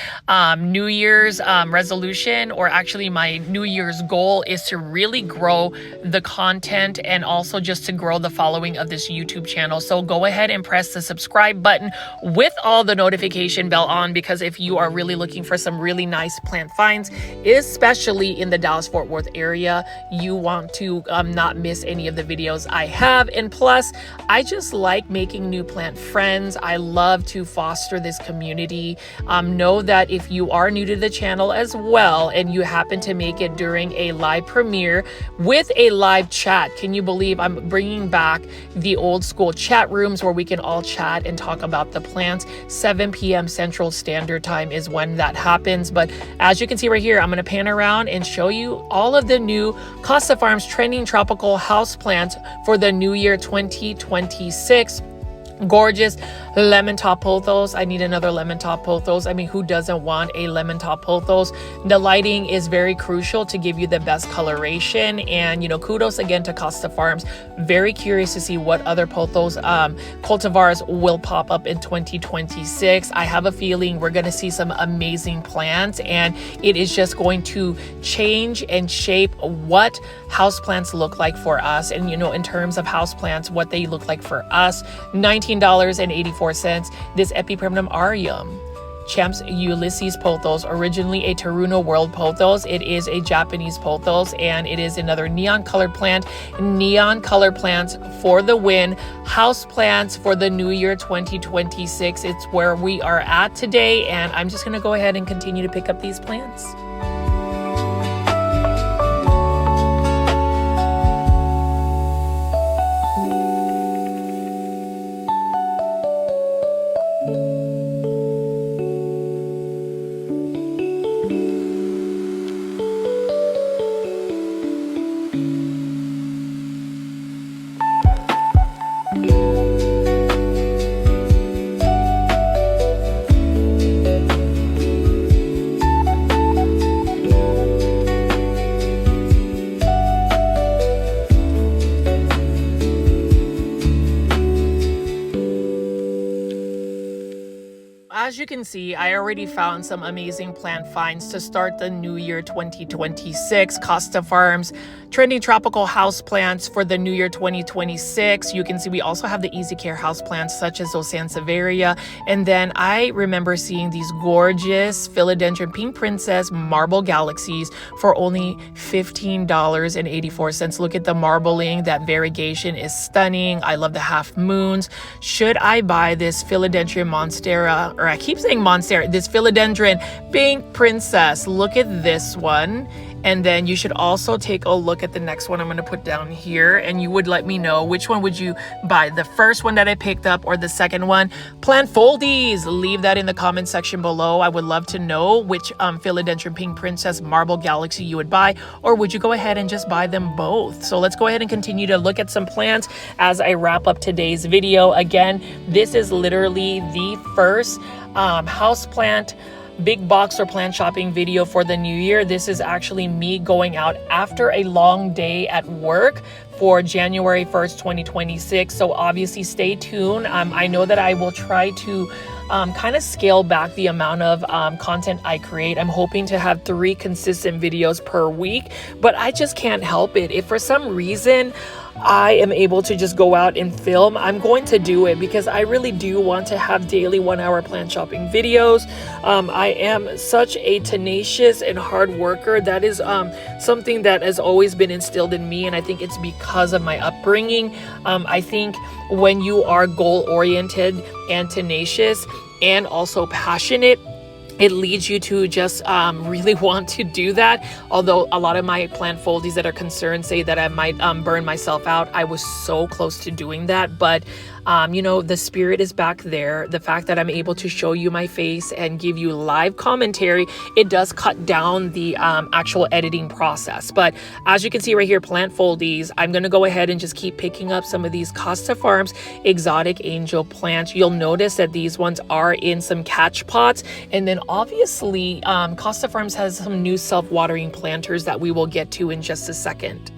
New Year's resolution, or actually my New Year's goal, is to really grow the content and also just to grow the following growing of this YouTube channel. So go ahead and press the subscribe button with all the notification bell on, because if you are really looking for some really nice plant finds, especially in the Dallas-Fort Worth area, you want to not miss any of the videos I have. And plus, I just like making new plant friends. I love to foster this community. Know that if you are new to the channel as well and you happen to make it during a live premiere with a live chat, can you believe I'm bringing back the old school chat rooms where we can all chat and talk about the plants? 7 p.m. Central Standard Time is when that happens. But as you can see right here, I'm going to pan around and show you all of the new Costa Farms Trending Tropical Houseplants for the new year 2026. Gorgeous lemon top pothos. I need another lemon top pothos. I mean, who doesn't want a lemon top pothos? The lighting is very crucial to give you the best coloration. And, you know, kudos again to Costa Farms. Very curious to see what other pothos cultivars will pop up in 2026. I have a feeling we're going to see some amazing plants, and it is just going to change and shape what houseplants look like for us. And, you know, in terms of houseplants, what they look like for us, $19.84. This Epipremnum Arium Champs Ulysses pothos, originally a Teruno World pothos. It is a Japanese pothos, and it is another neon colored plant. Neon color plants for the win. House plants for the new year 2026. It's where we are at today, and I'm just going to go ahead and continue to pick up these plants. As you can see, I already found some amazing plant finds to start the new year 2026. Costa Farms Trending Tropical Houseplants for the new year 2026. You can see we also have the Easy Care houseplants such as those Sansevieria. And then I remember seeing these gorgeous Philodendron Pink Princess Marble Galaxies for only $15.84. Look at the marbling. That variegation is stunning. I love the half moons. Should I buy this Philodendron Monstera, or I keep saying Monstera, this Philodendron Pink Princess? Look at this one. And then you should also take a look at the next one I'm going to put down here, and you would let me know which one would you buy, the first one that I picked up or the second one. Plant foldies, leave that in the comment section below. I would love to know which Philodendron Pink Princess Marble Galaxy you would buy, or would you go ahead and just buy them both? So let's go ahead and continue to look at some plants as I wrap up today's video. Again, this is literally the first houseplant big box or plant shopping video for the new year. This is actually me going out after a long day at work for January 1st, 2026. So obviously stay tuned. I know that I will try to kind of scale back the amount of content I create. I'm hoping to have 3 consistent videos per week, but I just can't help it. If for some reason I am able to just go out and film, I'm going to do it, because I really do want to have daily 1-hour plant shopping videos. I am such a tenacious and hard worker. That is something that has always been instilled in me, and I think it's because of my upbringing. I think when you are goal-oriented and tenacious and also passionate, it leads you to just really want to do that. Although a lot of my plant foldies that are concerned say that I might burn myself out. I was so close to doing that, but you know, the spirit is back there. The fact that I'm able to show you my face and give you live commentary, it does cut down the actual editing process. But as you can see right here, plant foldies, I'm going to go ahead and just keep picking up some of these Costa Farms exotic angel plants. You'll notice that these ones are in some catch pots. And then obviously Costa Farms has some new self-watering planters that we will get to in just a second.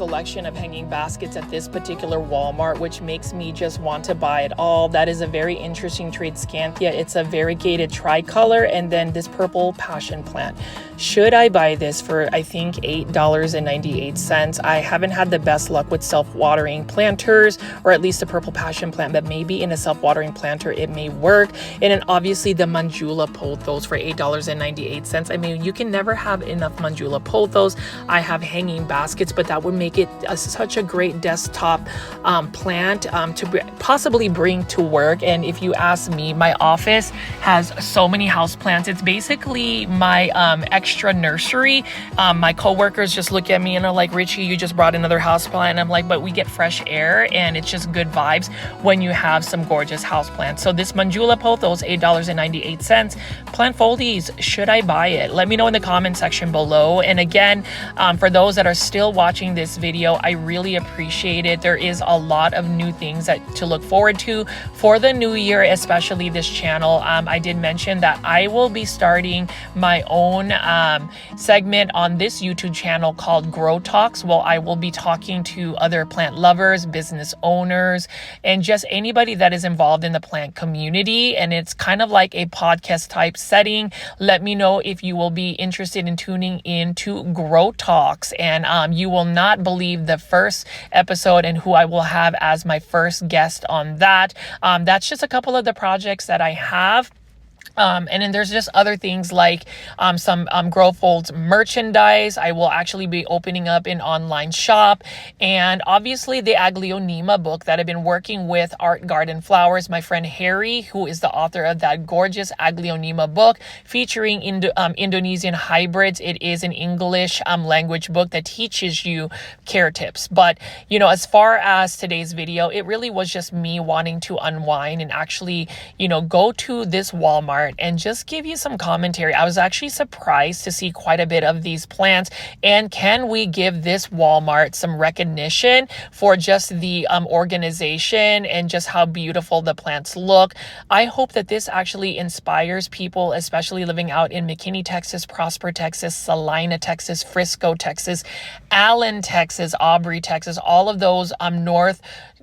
selection of hanging baskets at this particular Walmart, which makes me just want to buy it all. That is a very interesting Tradescanthia. It's a variegated tricolor, and then this purple passion plant. Should I buy this for, I think, $8.98? I haven't had the best luck with self-watering planters, or at least a purple passion plant, but maybe in a self-watering planter it may work. And then obviously the Manjula pothos for $8.98. I mean, you can never have enough Manjula pothos. I have hanging baskets, but that would make it such a great desktop plant to possibly bring to work. And if you ask me, my office has so many house plants. It's basically my extra nursery. My coworkers just look at me and are like, Richie, you just brought another house plant. And I'm like, but we get fresh air and it's just good vibes when you have some gorgeous house plants. So this Manjula pothos, $8.98. Plant foldies, should I buy it? Let me know in the comment section below. And again, for those that are still watching this video, I really appreciate it. There is a lot of new things to look forward to for the new year, especially this channel. I did mention that I will be starting my own segment on this YouTube channel called Grow Talks. Well, I will be talking to other plant lovers, business owners, and just anybody that is involved in the plant community. And it's kind of like a podcast type setting. Let me know if you will be interested in tuning in to Grow Talks. And you will not believe the first episode and who I will have as my first guest on that. That's just a couple of the projects that I have. And then there's just other things like some Grow Folds merchandise. I will actually be opening up an online shop. And obviously the Aglaonema book that I've been working with Art Garden Flowers, my friend Harry, who is the author of that gorgeous Aglaonema book featuring Indonesian hybrids. It is an English language book that teaches you care tips. But, you know, as far as today's video, it really was just me wanting to unwind and actually, you know, go to this Walmart and just give you some commentary. I was actually surprised to see quite a bit of these plants. And can we give this Walmart some recognition for just the organization and just how beautiful the plants look? I hope that this actually inspires people, especially living out in McKinney, Texas, Prosper, Texas, Salina, Texas, Frisco, Texas, Allen, Texas, Aubrey, Texas, all of those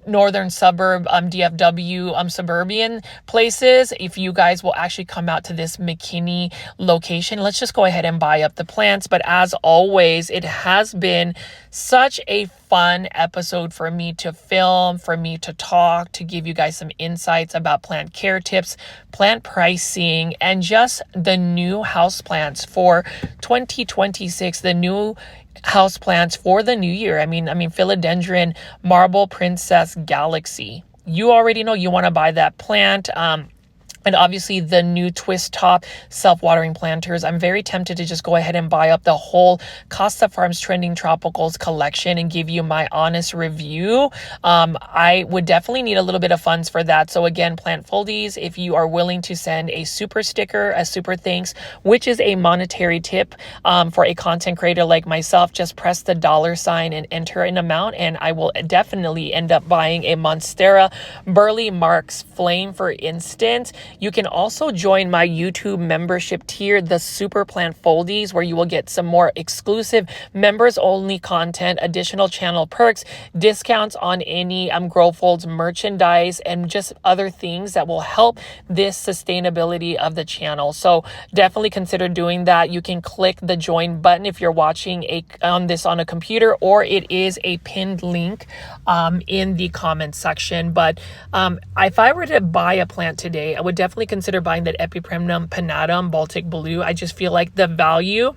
northern suburb, DFW, suburban places. If you guys will actually come out to this McKinney location, let's just go ahead and buy up the plants. But as always, it has been such a fun episode for me to film, for me to talk, to give you guys some insights about plant care tips, plant pricing, and just the new houseplants for 2026, the new houseplants for the new year. I mean, Philodendron Marble Princess Galaxy. You already know you want to buy that plant. And obviously the new twist top self-watering planters. I'm very tempted to just go ahead and buy up the whole Costa Farms Trending Tropicals collection and give you my honest review. I would definitely need a little bit of funds for that. So again, plant foldies, if you are willing to send a super sticker, a super thanks, which is a monetary tip for a content creator like myself, just press the $sign and enter an amount, and I will definitely end up buying a Monstera Burley Marks Flame, for instance. You can also join my YouTube membership tier, the Super Plant Foldies, where you will get some more exclusive members-only content, additional channel perks, discounts on any Grow Folds merchandise, and just other things that will help this sustainability of the channel. So definitely consider doing that. You can click the join button if you're watching this on a computer, or it is a pinned link in the comment section. But if I were to buy a plant today, I would definitely consider buying that Epipremnum pinnatum Baltic Blue. I just feel like the value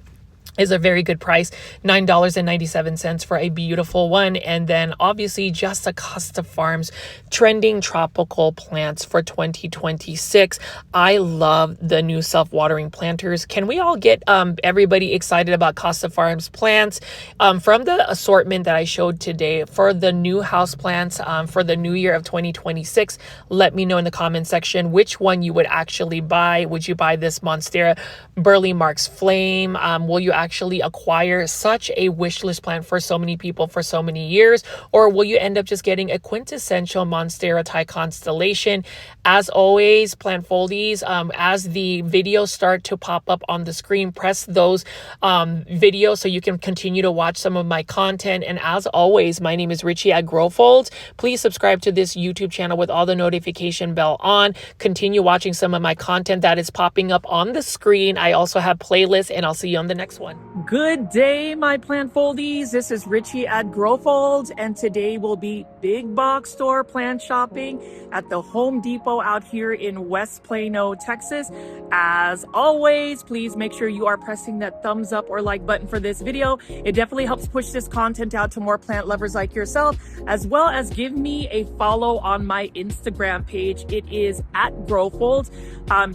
is a very good price, $9.97 for a beautiful one. And then obviously just the Costa Farms Trending Tropical Plants for 2026. I love the new self-watering planters. Can we all get everybody excited about Costa Farms plants? From the assortment that I showed today for the new house plants for the new year of 2026, let me know in the comment section which one you would actually buy. Would you buy this Monstera Burley Marks Flame? Will you actually actually acquire such a wish list plant for so many people for so many years? Or will you end up just getting a quintessential Monstera constellation? As always, plant foldies, as the videos start to pop up on the screen, press those videos so you can continue to watch some of my content. And as always, my name is Richie at Growfold. Please subscribe to this YouTube channel with all the notification bell on. Continue watching some of my content that is popping up on the screen. I also have playlists, and I'll see you on the next one. Good day, my plant foldies. This is Richie at Growfold, and today will be big box store plant shopping at the Home Depot out here in West Plano, Texas. As always, please make sure you are pressing that thumbs up or like button for this video. It definitely helps push this content out to more plant lovers like yourself, as well as give me a follow on my Instagram page. It is at Growfold.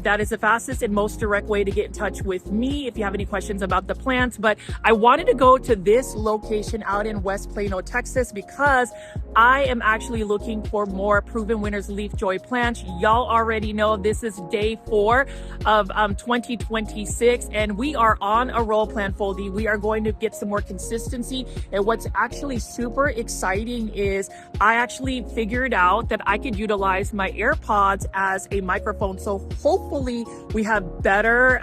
That is the fastest and most direct way to get in touch with me if you have any questions about the plants. But I wanted to go to this location out in West Plano, Texas, because I am actually looking for more Proven Winners Leaf Joy plants. Y'all already know this is day 4 of 2026, and we are on a roll, plant foldy. We are going to get some more consistency. And what's actually super exciting is I actually figured out that I could utilize my AirPods as a microphone. So hopefully we have better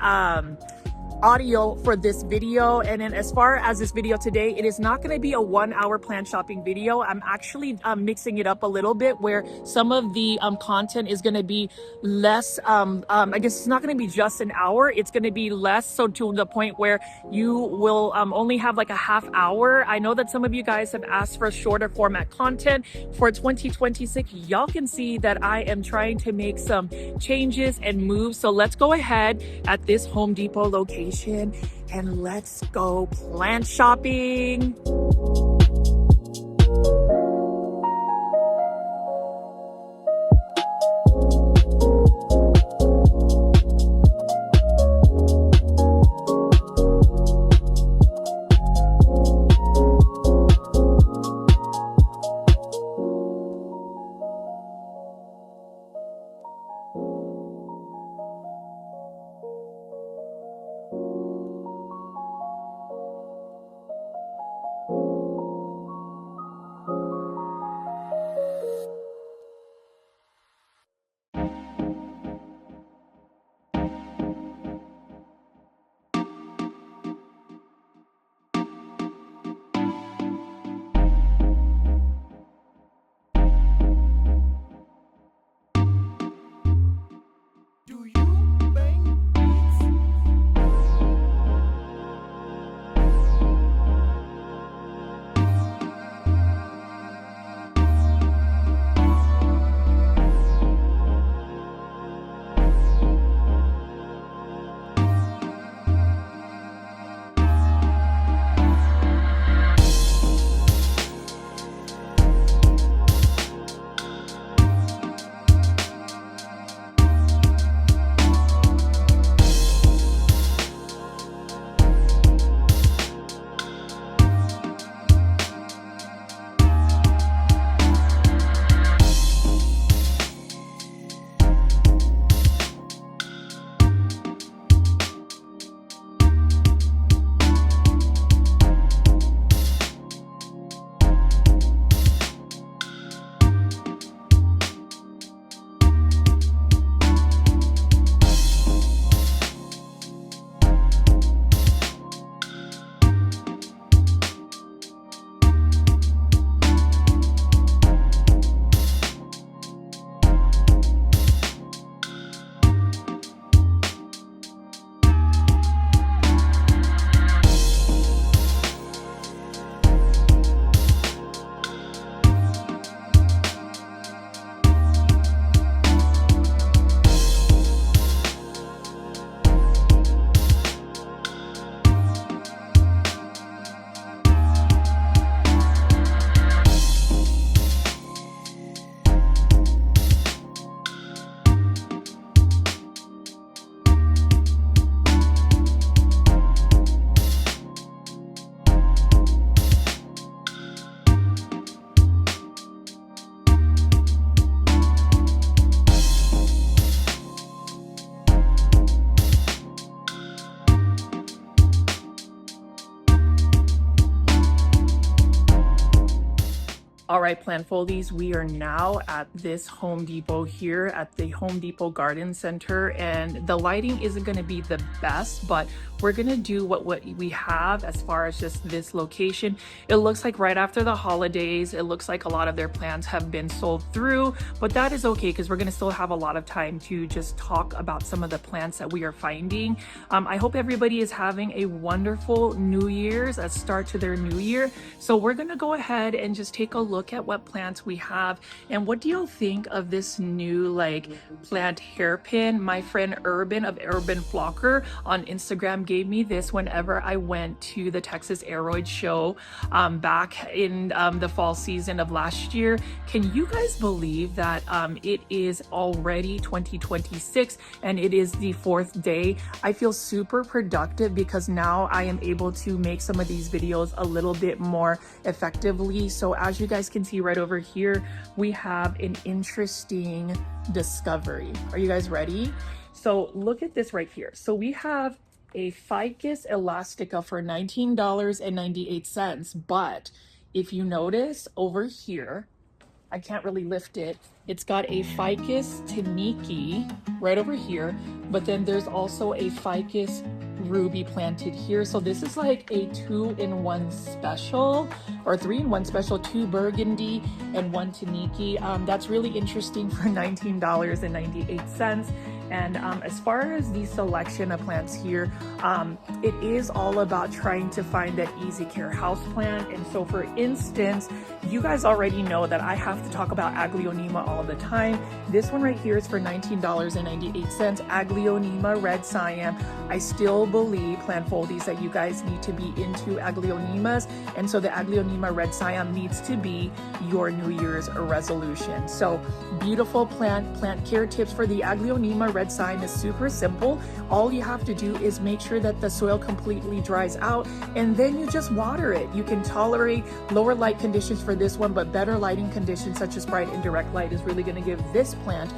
audio for this video. And then as far as this video today, it is not going to be a 1-hour plant shopping video. I'm actually mixing it up a little bit, where some of the content is going to be less, I guess it's not going to be just an hour. It's going to be less, so to the point where you will only have like a half hour. I know that some of you guys have asked for shorter format content for 2026. Y'all can see that I am trying to make some changes and moves. So let's go ahead at this Home Depot location and let's go plant shopping. All right, plant foldies, we are now at this Home Depot here at the Home Depot Garden Center, and the lighting isn't going to be the best, but we're going to do what we have as far as just this location. It looks like right after the holidays, it looks like a lot of their plants have been sold through, but that is okay because we're going to still have a lot of time to just talk about some of the plants that we are finding. I hope everybody is having a wonderful New Year's, a start to their new year. So we're going to go ahead and just take a look at what plants we have. And what do y'all think of this new like plant hairpin? My friend Urban of Urban Flocker on Instagram gave me this whenever I went to the Texas Aeroid show back in the fall season of last year. Can you guys believe that it is already 2026 and it is the 4th day? I feel super productive because now I am able to make some of these videos a little bit more effectively. So as you guys can see right over here, we have an interesting discovery. Are you guys ready? So look at this right here. So we have a Ficus elastica for $19.98, but if you notice over here, I can't really lift it. It's got a Ficus Taniki right over here, but then there's also a Ficus Ruby planted here. So this is like a 2-in-1 special or 3-in-1 special, 2 burgundy and 1 Taniki. That's really interesting for $19.98. And as far as the selection of plants here, it is all about trying to find that easy care house plant. And so for instance, you guys already know that I have to talk about Aglaonema all the time. This one right here is for $19.98. Aglaonema Red Siam. I still believe, plant foldies, that you guys need to be into Aglaonemas. And so the Aglaonema Red Siam needs to be your New Year's resolution. So beautiful plant care tips for the Aglaonema Red Siam is super simple. All you have to do is make sure that the soil completely dries out and then you just water it. You can tolerate lower light conditions for this one, but better lighting conditions such as bright and direct light is really going to give this plant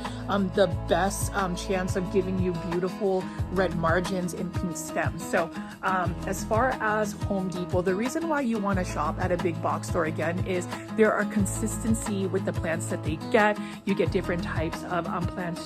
the best chance of giving you beautiful red margins and pink stems. So as far as Home Depot, the reason why you want to shop at a big box store again is there are consistency with the plants that they get. You get different types of plant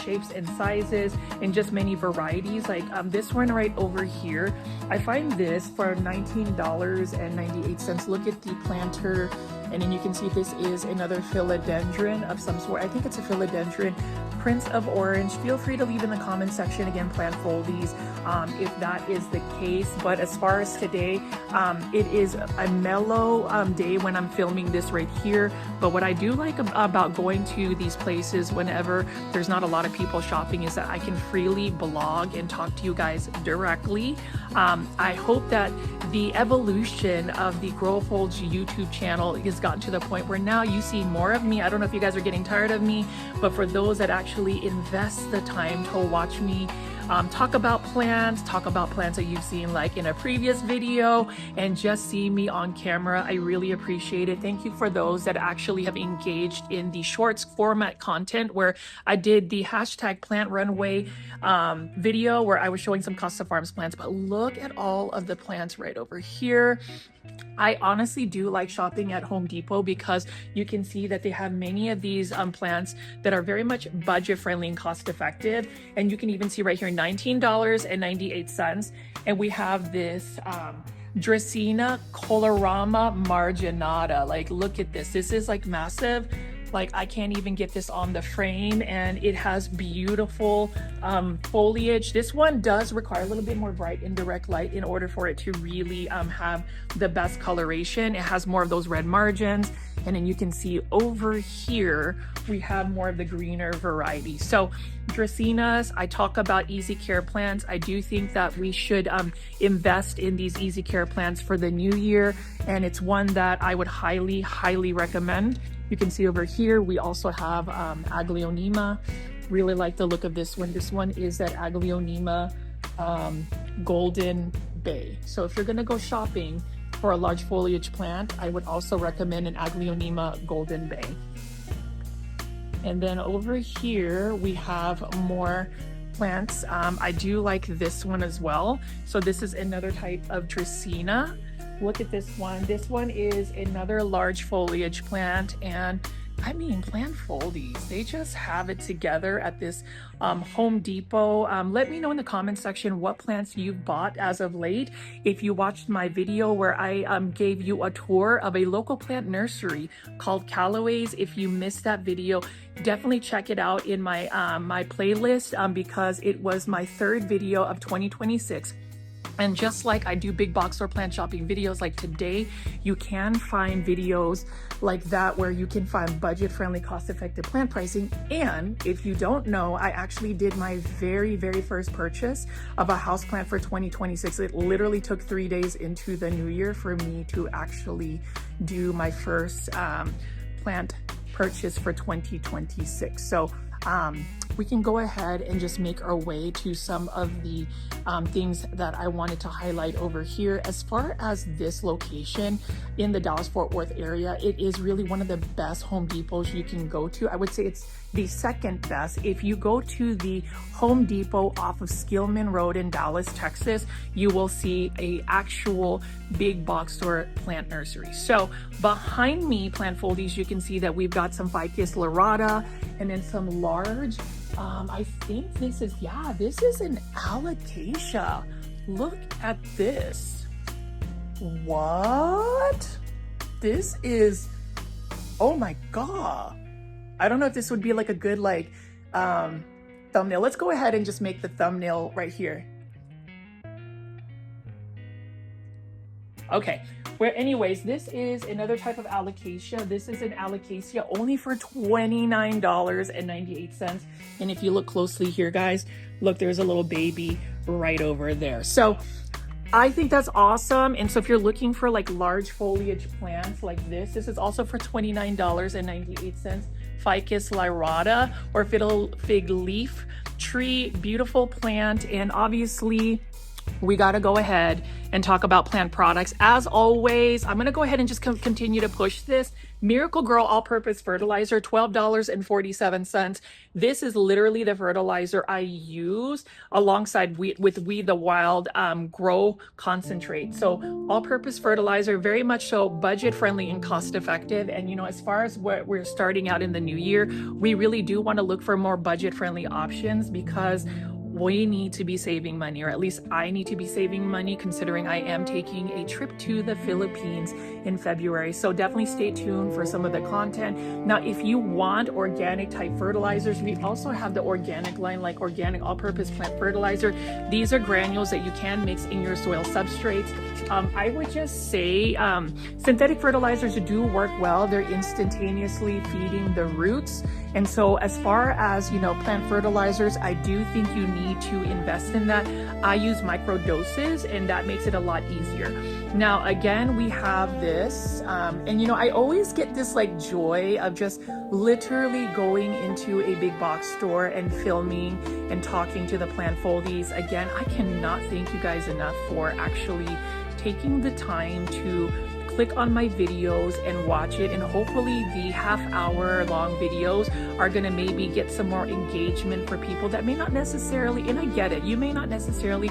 shapes and sizes and just many varieties. Like this one right over here, I find this for $19.98. Look at the planter, and then you can see this is another philodendron of some sort. I think it's a philodendron. Prince of Orange. Feel free to leave in the comment section again, plant foldies, if that is the case. But as far as today, it is a mellow day when I'm filming this right here. But what I do like about going to these places whenever there's not a lot of people shopping is that I can freely blog and talk to you guys directly. I hope that the evolution of the Growfolds YouTube channel has gotten to the point where now you see more of me. I don't know if you guys are getting tired of me, but for those that actually invest the time to watch me talk about plants that you've seen like in a previous video and just see me on camera, I really appreciate it. Thank you for those that actually have engaged in the shorts format content where I did the hashtag plant runway video where I was showing some Costa Farms plants. But look at all of the plants right over here. I honestly do like shopping at Home Depot because you can see that they have many of these plants that are very much budget friendly and cost effective. And you can even see right here $19.98. And we have this Dracaena colorama marginata. Like, look at this. This is like massive. Like, I can't even get this on the frame, and it has beautiful foliage. This one does require a little bit more bright and direct light in order for it to really have the best coloration. It has more of those red margins, and then you can see over here we have more of the greener variety. So Dracaenas, I talk about easy care plants. I do think that we should invest in these easy care plants for the new year, and it's one that I would highly recommend. You can see over here, we also have Aglaonema. Really like the look of this one. This one is that Aglaonema Golden Bay. So if you're gonna go shopping for a large foliage plant, I would also recommend an Aglaonema Golden Bay. And then over here, we have more plants. I do like this one as well. So this is another type of Dracaena. Look at this one. This one is another large foliage plant, and I mean, plant foldies, they just have it together at this Home Depot. Let me know in the comment section what plants you've bought as of late. If you watched my video where I gave you a tour of a local plant nursery called Callaway's, if you missed that video, definitely check it out in my my playlist because it was my third video of 2026. And just like I do big box store plant shopping videos like today, you can find videos like that where you can find budget-friendly, cost-effective plant pricing. And if you don't know, I actually did my very first purchase of a house plant for 2026. It literally took 3 days into the new year for me to actually do my first plant purchase for 2026. So we can go ahead and just make our way to some of the things that I wanted to highlight over here. As far as this location in the Dallas-Fort Worth area, it is really one of the best Home Depots you can go to. I would say it's the second best. If you go to the Home Depot off of Skillman Road in Dallas, Texas, you will see a actual big box store plant nursery. So behind me, plant foldies, you can see that we've got some Ficus lyrata and then some large, I think this is, yeah, this is an alocasia. Look at this. What? This is, oh my God. I don't know if this would be like a good like thumbnail. Let's go ahead and just make the thumbnail right here. Okay, well, anyways, this is another type of alocasia. This is an alocasia only for $29.98. And if you look closely here, guys, look, there's a little baby right over there. So I think that's awesome. And so if you're looking for like large foliage plants like this is also for $29.98. Ficus lyrata or fiddle fig leaf tree, beautiful plant. And obviously we got to go ahead and talk about plant products. As always, I'm going to go ahead and just continue to push this. Miracle Grow all-purpose fertilizer, $12.47. This is literally the fertilizer I use alongside with Weed the Wild Grow concentrate. So all-purpose fertilizer, very much so budget-friendly and cost-effective. And you know, as far as what we're starting out in the new year, we really do want to look for more budget-friendly options because we need to be saving money, or at least I need to be saving money considering I am taking a trip to the Philippines in February. So definitely stay tuned for some of the content. Now, if you want organic type fertilizers, we also have the organic line, like organic all-purpose plant fertilizer. These are granules that you can mix in your soil substrates. I would just say synthetic fertilizers do work well. They're instantaneously feeding the roots. And so as far as, you know, plant fertilizers, I do think you need to invest in that. I use micro doses and that makes it a lot easier. Now, again, we have this, and you know, I always get this like joy of just literally going into a big box store and filming and talking to the plant foldies. Again, I cannot thank you guys enough for actually taking the time to click on my videos and watch it, and hopefully the half-hour long videos are gonna maybe get some more engagement for people that may not necessarily, and I get it, you may not necessarily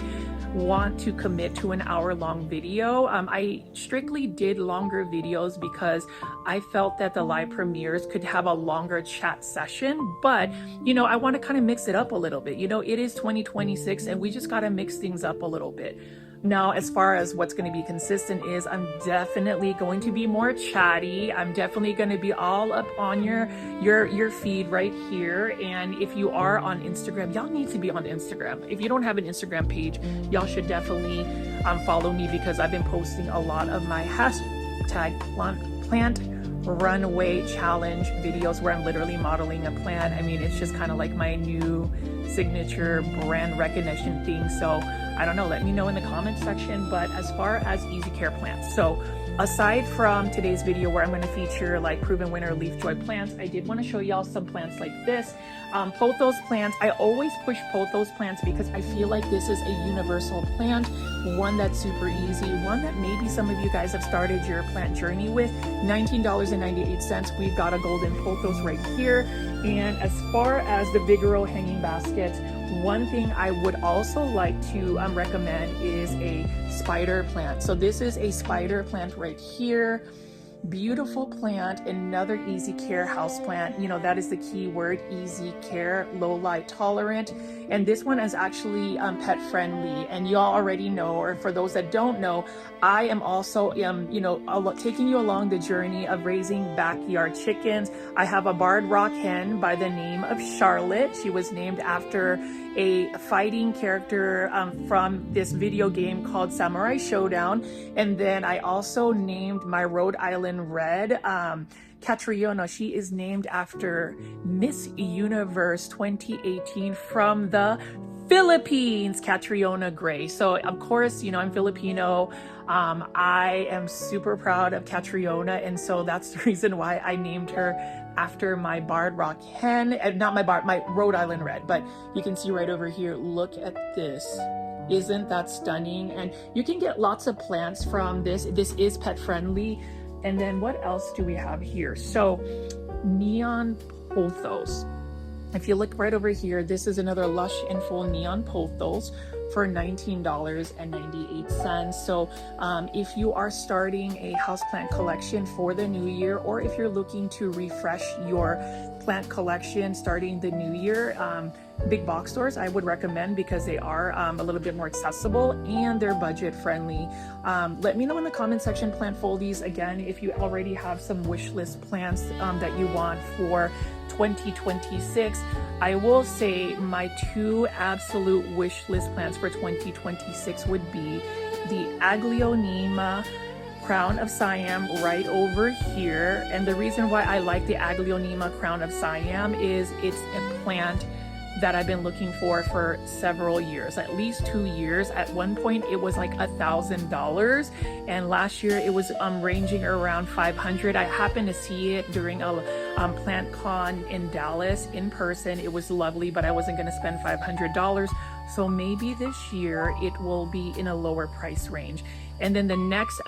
want to commit to an hour-long video. I strictly did longer videos because I felt that the live premieres could have a longer chat session, but you know, I want to kind of mix it up a little bit. You know, it is 2026 and we just got to mix things up a little bit. Now, as far as what's going to be consistent is I'm definitely going to be more chatty. I'm definitely going to be all up on your feed right here. And if you are on Instagram, y'all need to be on Instagram. If you don't have an Instagram page, y'all should definitely follow me because I've been posting a lot of my hashtag plant runway challenge videos where I'm literally modeling a plant. I mean, it's just kind of like my new signature brand recognition thing. So I don't know, let me know in the comment section. But as far as easy care plants, so aside from today's video where I'm going to feature like proven winner leaf joy plants, I did want to show y'all some plants like this. Pothos plants, I always push pothos plants because I feel like this is a universal plant, one that's super easy, one that maybe some of you guys have started your plant journey with. $19.98. We've got a golden pothos right here. And as far as the Vigoro hanging baskets, One thing I would also like to recommend is a spider plant. So this is a spider plant right here. Beautiful plant, another easy care house plant. You know, that is the key word, easy care, low light tolerant. And this one is actually pet friendly. And y'all already know, or for those that don't know, I am also, taking you along the journey of raising backyard chickens. I have a barred rock hen by the name of Charlotte. She was named after a fighting character from this video game called Samurai Showdown. And then I also named my Rhode Island Red, Catriona. She is named after Miss Universe 2018 from the Philippines, Catriona Gray. So of course, you know, I'm Filipino. I am super proud of Catriona, and so that's the reason why I named her after my barred rock hen, not my Rhode Island Red. But you can see right over here, look at this. Isn't that stunning? And you can get lots of plants from this. This is pet friendly. And then what else do we have here? So neon pothos. If you look right over here, this is another lush and full neon pothos for $19.98. So if you are starting a houseplant collection for the new year, or if you're looking to refresh your plant collection starting the new year, big box stores I would recommend, because they are a little bit more accessible and they're budget friendly. Let me know in the comment section, plant foldies, again, if you already have some wish list plants that you want for 2026. I will say my two absolute wish list plants for 2026 would be the Aglaonema Crown of Siam right over here. And the reason why I like the Aglaonema Crown of Siam is it's a plant that I've been looking for several years, at least 2 years. At one point it was like $1,000, and last year it was ranging around $500. I happened to see it during a plant con in Dallas in person. It was lovely, but I wasn't going to spend $500. So maybe this year it will be in a lower price range. And then the next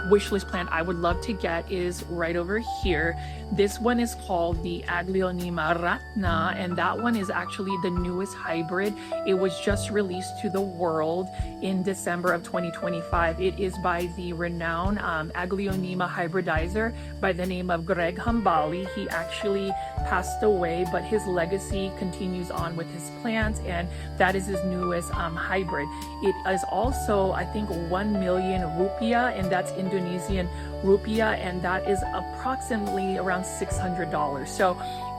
wish list plant I would love to get is right over here. This one is called the Aglaonema Ratna, and that one is actually the newest hybrid. It was just released to the world in December of 2025. It is by the renowned Aglaonema hybridizer by the name of Greg Hambali. He actually passed away, but his legacy continues on with his plants, and that is his newest hybrid. It is also, I think, 1 million rupiah, and that's Indonesian rupiah, and that is approximately around $600. So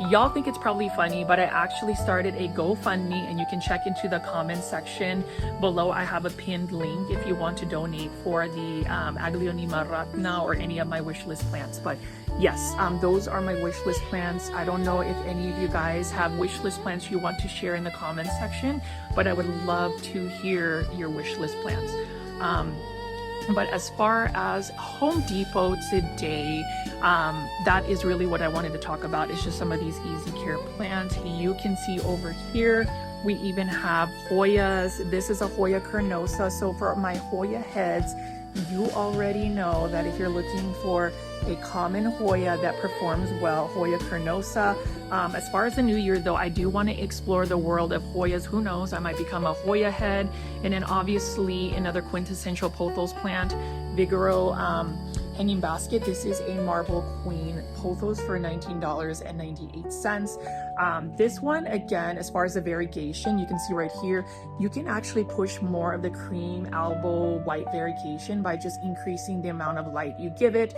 y'all think it's probably funny, but I actually started a GoFundMe, and you can check into the comment section below. I have a pinned link if you want to donate for the Aglaonema Ratna or any of my wish list plants. But yes, those are my wish list plants. I don't know if any of you guys have wish list plants you want to share in the comment section, but I would love to hear your wish list plants. But as far as Home Depot today, that is really what I wanted to talk about. It's just some of these easy care plants. You can see over here, we even have Hoyas. This is a Hoya carnosa. So for my Hoya heads, you already know that if you're looking for a common Hoya that performs well, Hoya carnosa. As far as the new year though, I do want to explore the world of Hoyas. Who knows, I might become a Hoya head. And then obviously another quintessential pothos plant, Vigoro hanging basket. This is a Marble Queen pothos for $19.98. This one, again, as far as the variegation, you can see right here, you can actually push more of the cream elbow white variegation by just increasing the amount of light you give it.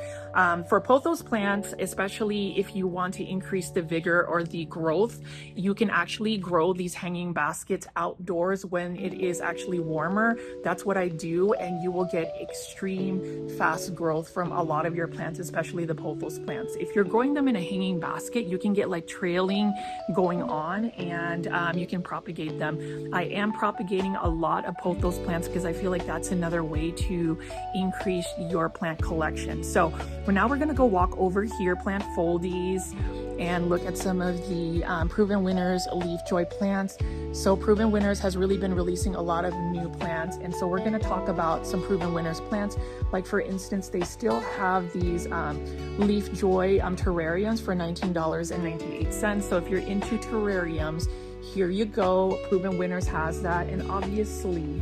For pothos plants, especially if you want to increase the vigor or the growth, you can actually grow these hanging baskets outdoors when it is actually warmer. That's what I do, and you will get extreme fast growth from a lot of your plants, especially the pothos plants. If you're growing them in a hanging basket, you can get like trailing going on, and you can propagate them. I am propagating a lot of pothos plants because I feel like that's another way to increase your plant collection. So now we're going to go walk over here, plant foldies, and look at some of the Proven Winners Leaf Joy plants. So Proven Winners has really been releasing a lot of new plants, and so we're going to talk about some Proven Winners plants. Like for instance, they still have these Leaf Joy terrariums for $19.98. So if you're into terrariums, here you go. Proven Winners has that. And obviously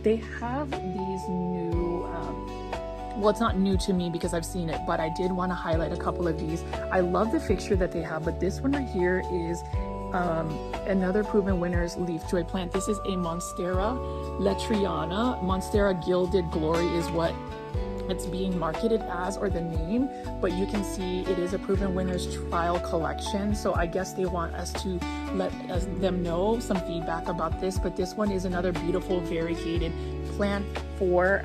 they have these new, well, it's not new to me because I've seen it, but I did want to highlight a couple of these. I love the fixture that they have, but this one right here is another Proven Winners leaf joy plant. This is a Monstera Letriana. Monstera Gilded Glory is what it's being marketed as, or the name, but you can see it is a Proven Winners trial collection. So I guess they want us to let them know some feedback about this. But this one is another beautiful variegated plant for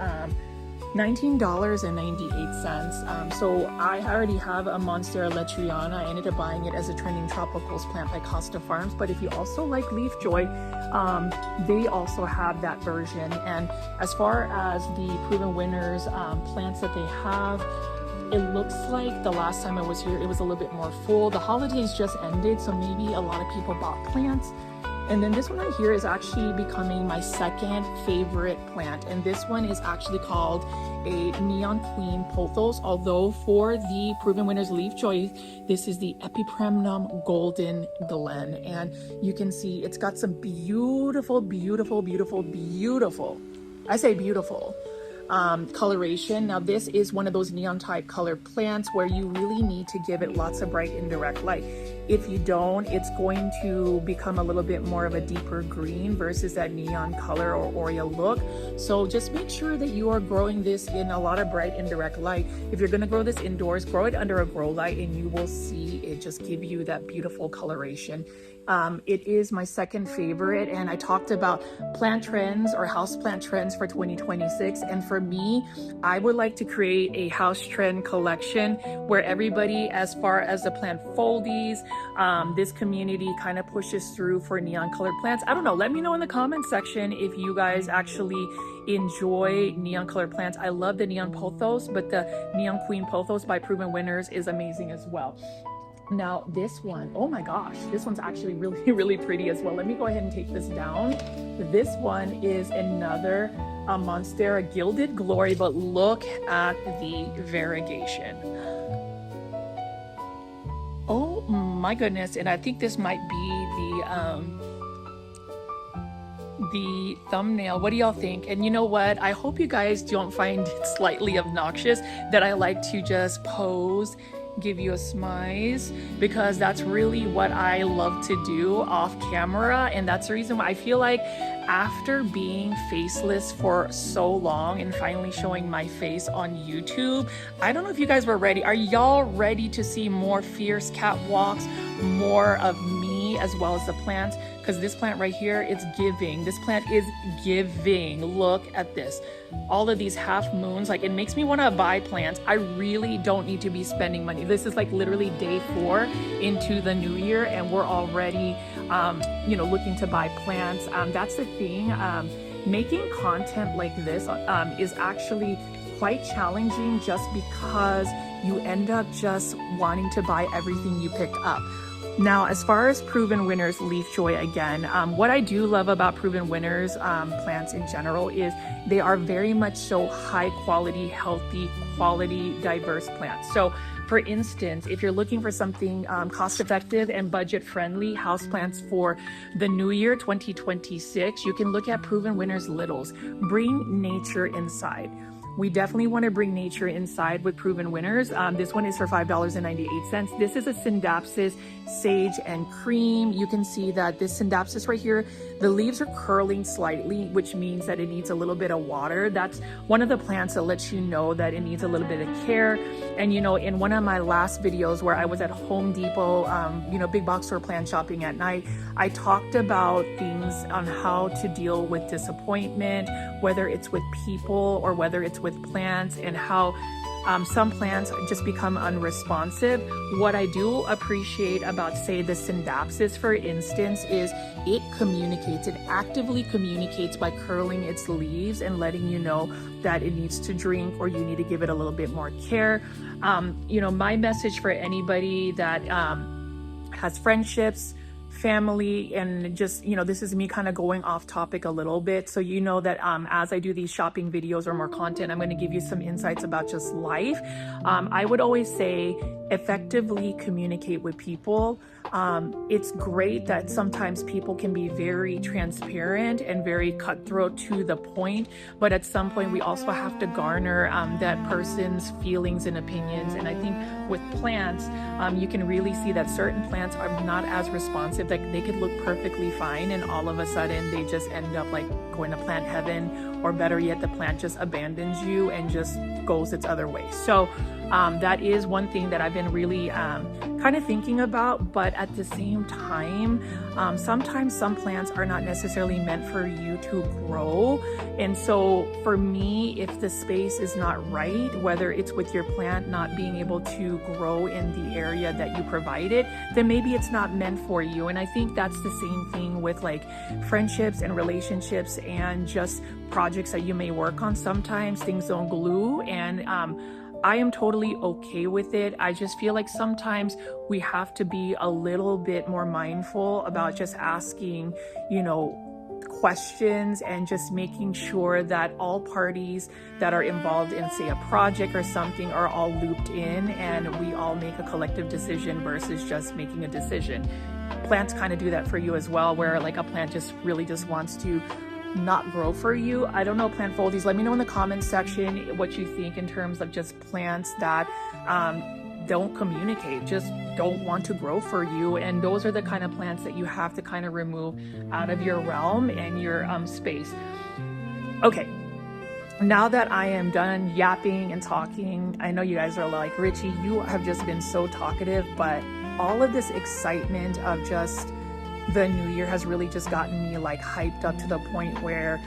$19.98. So I already have a Monstera Letriana. I ended up buying it as a Trending Tropicals plant by Costa Farms. But if you also like leaf joy, they also have that version. And as far as the Proven Winners plants that they have, it looks like the last time I was here, it was a little bit more full. The holidays just ended, so maybe a lot of people bought plants. And then this one right here is actually becoming my second favorite plant. And this one is actually called a Neon Queen Pothos. Although for the Proven Winners Leaf Joy, this is the Epipremnum Golden Glen. And you can see it's got some beautiful, beautiful, beautiful, beautiful, I say beautiful, coloration. Now this is one of those neon type colored plants where you really need to give it lots of bright indirect light. If you don't, it's going to become a little bit more of a deeper green versus that neon color or Oriole look. So just make sure that you are growing this in a lot of bright indirect light. If you're going to grow this indoors, grow it under a grow light and you will see it just give you that beautiful coloration. It is my second favorite, and I talked about plant trends or house plant trends for 2026. And for me, I would like to create a house trend collection where everybody, as far as the plant foldies, this community kind of pushes through for neon colored plants. I don't know. Let me know in the comment section if you guys actually enjoy neon colored plants. I love the Neon Pothos, but the Neon Queen Pothos by Proven Winners is amazing as well. Now this one, oh my gosh, this one's actually really, really pretty as well. Let me go ahead and take this down. This one is another Monstera Gilded Glory, but look at the variegation. Oh my goodness. And I think this might be the thumbnail. What do y'all think? And you know what? I hope you guys don't find it slightly obnoxious that I like to just pose, give you a smize, because that's really what I love to do off camera. And that's the reason why I feel like after being faceless for so long and finally showing my face on YouTube, I don't know if you guys were ready. Are y'all ready to see more fierce catwalks, more of me as well as the plants? Because this plant right here, it's giving. This plant is giving. Look at this. All of these half moons, like it makes me want to buy plants. I really don't need to be spending money. This is like literally day 4 into the new year and we're already, you know, looking to buy plants. That's the thing. Making content like this is actually quite challenging just because you end up just wanting to buy everything you picked up. Now, as far as Proven Winners Leaf Joy, again, what I do love about Proven Winners plants in general is they are very much so high quality, healthy, quality, diverse plants. So for instance, if you're looking for something cost effective and budget friendly houseplants for the new year 2026, you can look at Proven Winners Littles. Bring nature inside. We definitely want to bring nature inside with Proven Winners. This one is for $5.98. This is a Syndapsis Sage and Cream. You can see that this Syndapsis right here, the leaves are curling slightly, which means that it needs a little bit of water. That's one of the plants that lets you know that it needs a little bit of care. And you know, in one of my last videos where I was at Home Depot, you know, big box store plant shopping at night, I talked about things on how to deal with disappointment, whether it's with people or whether it's with plants, and how some plants just become unresponsive. What I do appreciate about, say, the Syndapsis, for instance, is it communicates. It actively communicates by curling its leaves and letting you know that it needs to drink or you need to give it a little bit more care. You know, my message for anybody that has friendships, family, and just, you know, this is me kind of going off topic a little bit, so you know that as I do these shopping videos or more content, I'm going to give you some insights about just life. I would always say, effectively communicate with people. It's great that sometimes people can be very transparent and very cutthroat to the point, but at some point we also have to garner that person's feelings and opinions. And I think with plants, you can really see that certain plants are not as responsive. Like they could look perfectly fine and all of a sudden they just end up like going to plant heaven, or better yet, the plant just abandons you and just goes its other way. So that is one thing that I've been really kind of thinking about. But at the same time, sometimes some plants are not necessarily meant for you to grow. And so for me, if the space is not right, whether it's with your plant not being able to grow in the area that you provided, then maybe it's not meant for you. And I think that's the same thing with like friendships and relationships and just projects that you may work on. Sometimes things don't glue, and I am totally okay with it. I just feel like sometimes we have to be a little bit more mindful about just asking, questions and just making sure that all parties that are involved in, say, a project or something are all looped in and we all make a collective decision versus just making a decision. Plants kind of do that for you as well, where like a plant just really just wants to not grow for you. I don't know, plant foldies, let me know in the comments section what you think in terms of just plants that don't communicate, just don't want to grow for you. And those are the kind of plants that you have to kind of remove out of your realm and your space. Okay, now that I am done yapping and talking, I know you guys are like, Richie, you have just been so talkative, but all of this excitement of just the new year has really just gotten me like hyped up to the point where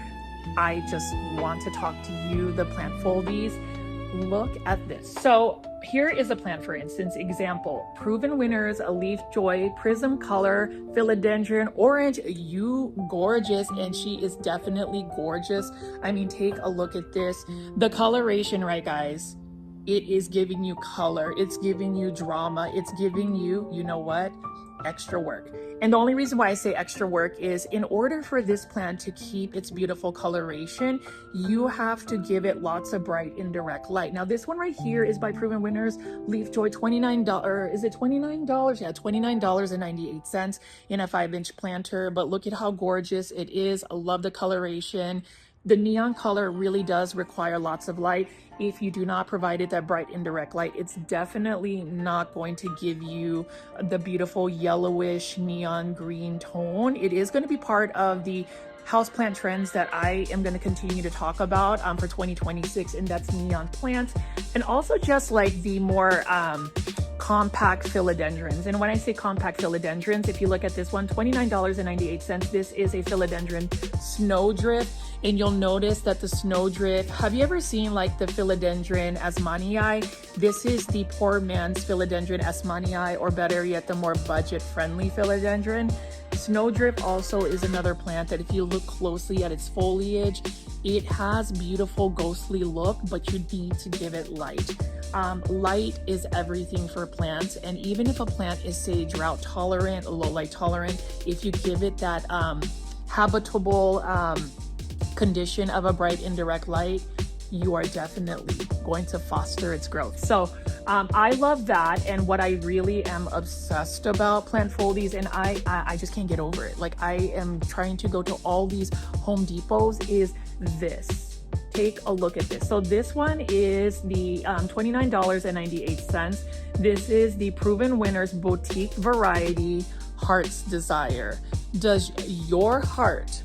I just want to talk to you, the plant foldies. Look at this. So here is a plant, for instance, example, proven winners, a leaf joy, prism color, philodendron, orange, you gorgeous. And she is definitely gorgeous. I mean, take a look at this. The coloration, right, guys? It is giving you color. It's giving you drama. It's giving you, you know what? Extra work. And the only reason why I say extra work is in order for this plant to keep its beautiful coloration, you have to give it lots of bright indirect light. Now this one right here is by Proven Winners, Leaf Joy, $29. Is it $29? Yeah, $29.98 in a 5-inch planter. But look at how gorgeous it is. I love the coloration. The neon color really does require lots of light. If you do not provide it that bright indirect light, it's definitely not going to give you the beautiful yellowish neon green tone. It is going to be part of the houseplant trends that I am going to continue to talk about for 2026, and that's neon plants, and also just like the more compact philodendrons. And when I say compact philodendrons, if you look at this one, $29.98, this is a philodendron snowdrift. And you'll notice that the snowdrift, have you ever seen like the philodendron asmanii? This is the poor man's philodendron asmanii, or better yet, the more budget friendly philodendron. Snowdrift also is another plant that if you look closely at its foliage, it has beautiful ghostly look, but you need to give it light. Light is everything for plants. And even if a plant is, say, drought tolerant, low light tolerant, if you give it that habitable condition of a bright indirect light, you are definitely going to foster its growth. So I love that. And what I really am obsessed about, plant foldies, and I just can't get over it. Like I am trying to go to all these Home Depots, is this. Take a look at this. So this one is the $29.98. This is the Proven Winners Boutique Variety Heart's Desire. Does your heart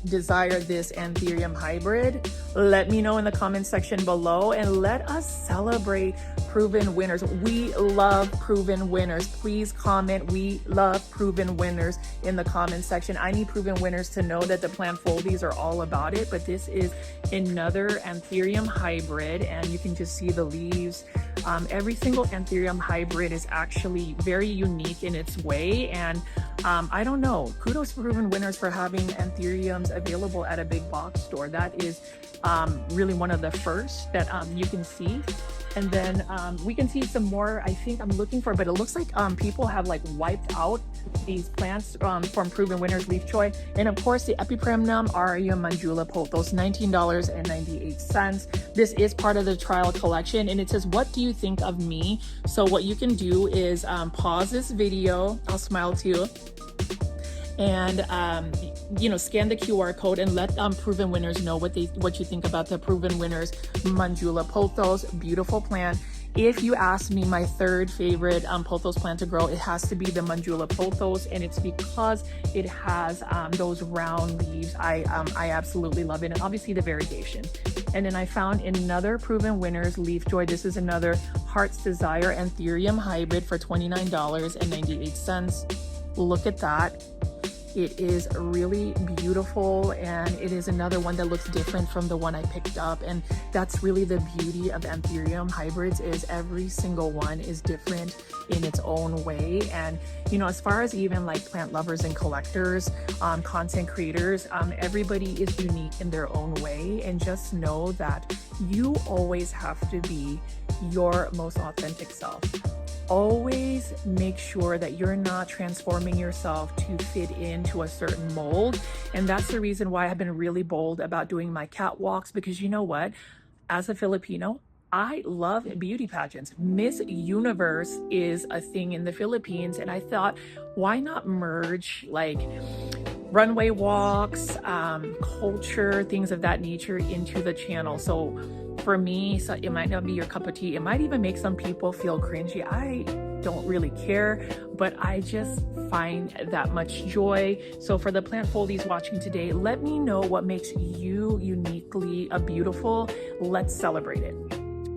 desire this Anthurium hybrid? Let me know in the comment section below, and let us celebrate Proven Winners. We love Proven Winners. Please comment, we love Proven Winners in the comment section. I need Proven Winners to know that the plant foldies are all about it, but this is another Anthurium hybrid, and you can just see the leaves. Every single Anthurium hybrid is actually very unique in its way, and I don't know, kudos to Proven Winners for having Anthuriums available at a big box store. That is really one of the first that you can see. And then we can see some more, I think I'm looking for, but it looks like people have like wiped out these plants from Proven Winners Leaf Joy. And of course the Epipremnum Aureum Manjula Pothos, $19.98. This is part of the trial collection, and it says, what do you think of me. So what you can do is pause this video. I'll smile to you. And scan the QR code and let proven winners know what you think about the proven winners Mandula pothos. Beautiful plant. If you ask me my third favorite pothos plant to grow, it has to be the Mandula pothos, and it's because it has those round leaves. I absolutely love it, and obviously the variegation. And then I found another proven winners leaf joy. This is another Heart's Desire Anthurium hybrid for $29.98. Look at that. It is really beautiful, and it is another one that looks different from the one I picked up. And that's really the beauty of Anthurium hybrids, is every single one is different in its own way. And as far as even like plant lovers and collectors, content creators, everybody is unique in their own way. And just know that you always have to be your most authentic self. Always make sure that you're not transforming yourself to fit into a certain mold. And that's the reason why I've been really bold about doing my catwalks, because you know what? As a Filipino, I love beauty pageants. Miss Universe is a thing in the Philippines, and I thought, why not merge like runway walks, culture, things of that nature into the channel? So for me, so it might not be your cup of tea. It might even make some people feel cringy. I don't really care, but I just find that much joy. So for the plant foldies watching today, let me know what makes you uniquely beautiful. Let's celebrate it.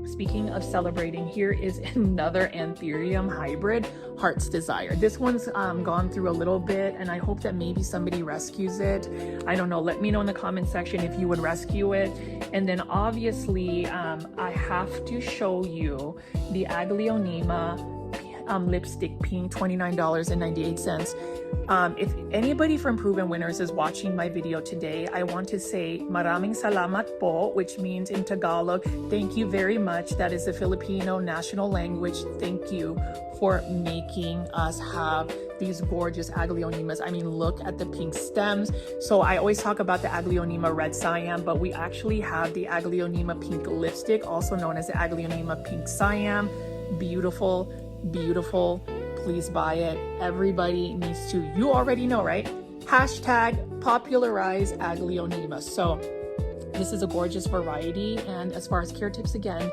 Speaking of celebrating, here is another Anthurium hybrid, Heart's Desire. This one's gone through a little bit, and I hope that maybe somebody rescues it. I don't know. Let me know in the comment section if you would rescue it. And then obviously, I have to show you the Aglaonema lipstick pink, $29.98. If anybody from Proven Winners is watching my video today, I want to say maraming salamat po, which means in Tagalog, thank you very much. That is the Filipino national language. Thank you for making us have these gorgeous Aglaonemas. I mean, look at the pink stems. So I always talk about the Aglaonema red cyan, but we actually have the Aglaonema pink lipstick, also known as the Aglaonema pink cyan. Beautiful, beautiful. Please buy it. Everybody needs to. You already know, right? Hashtag popularize Aglaonema. So this is a gorgeous variety. And as far as care tips, again,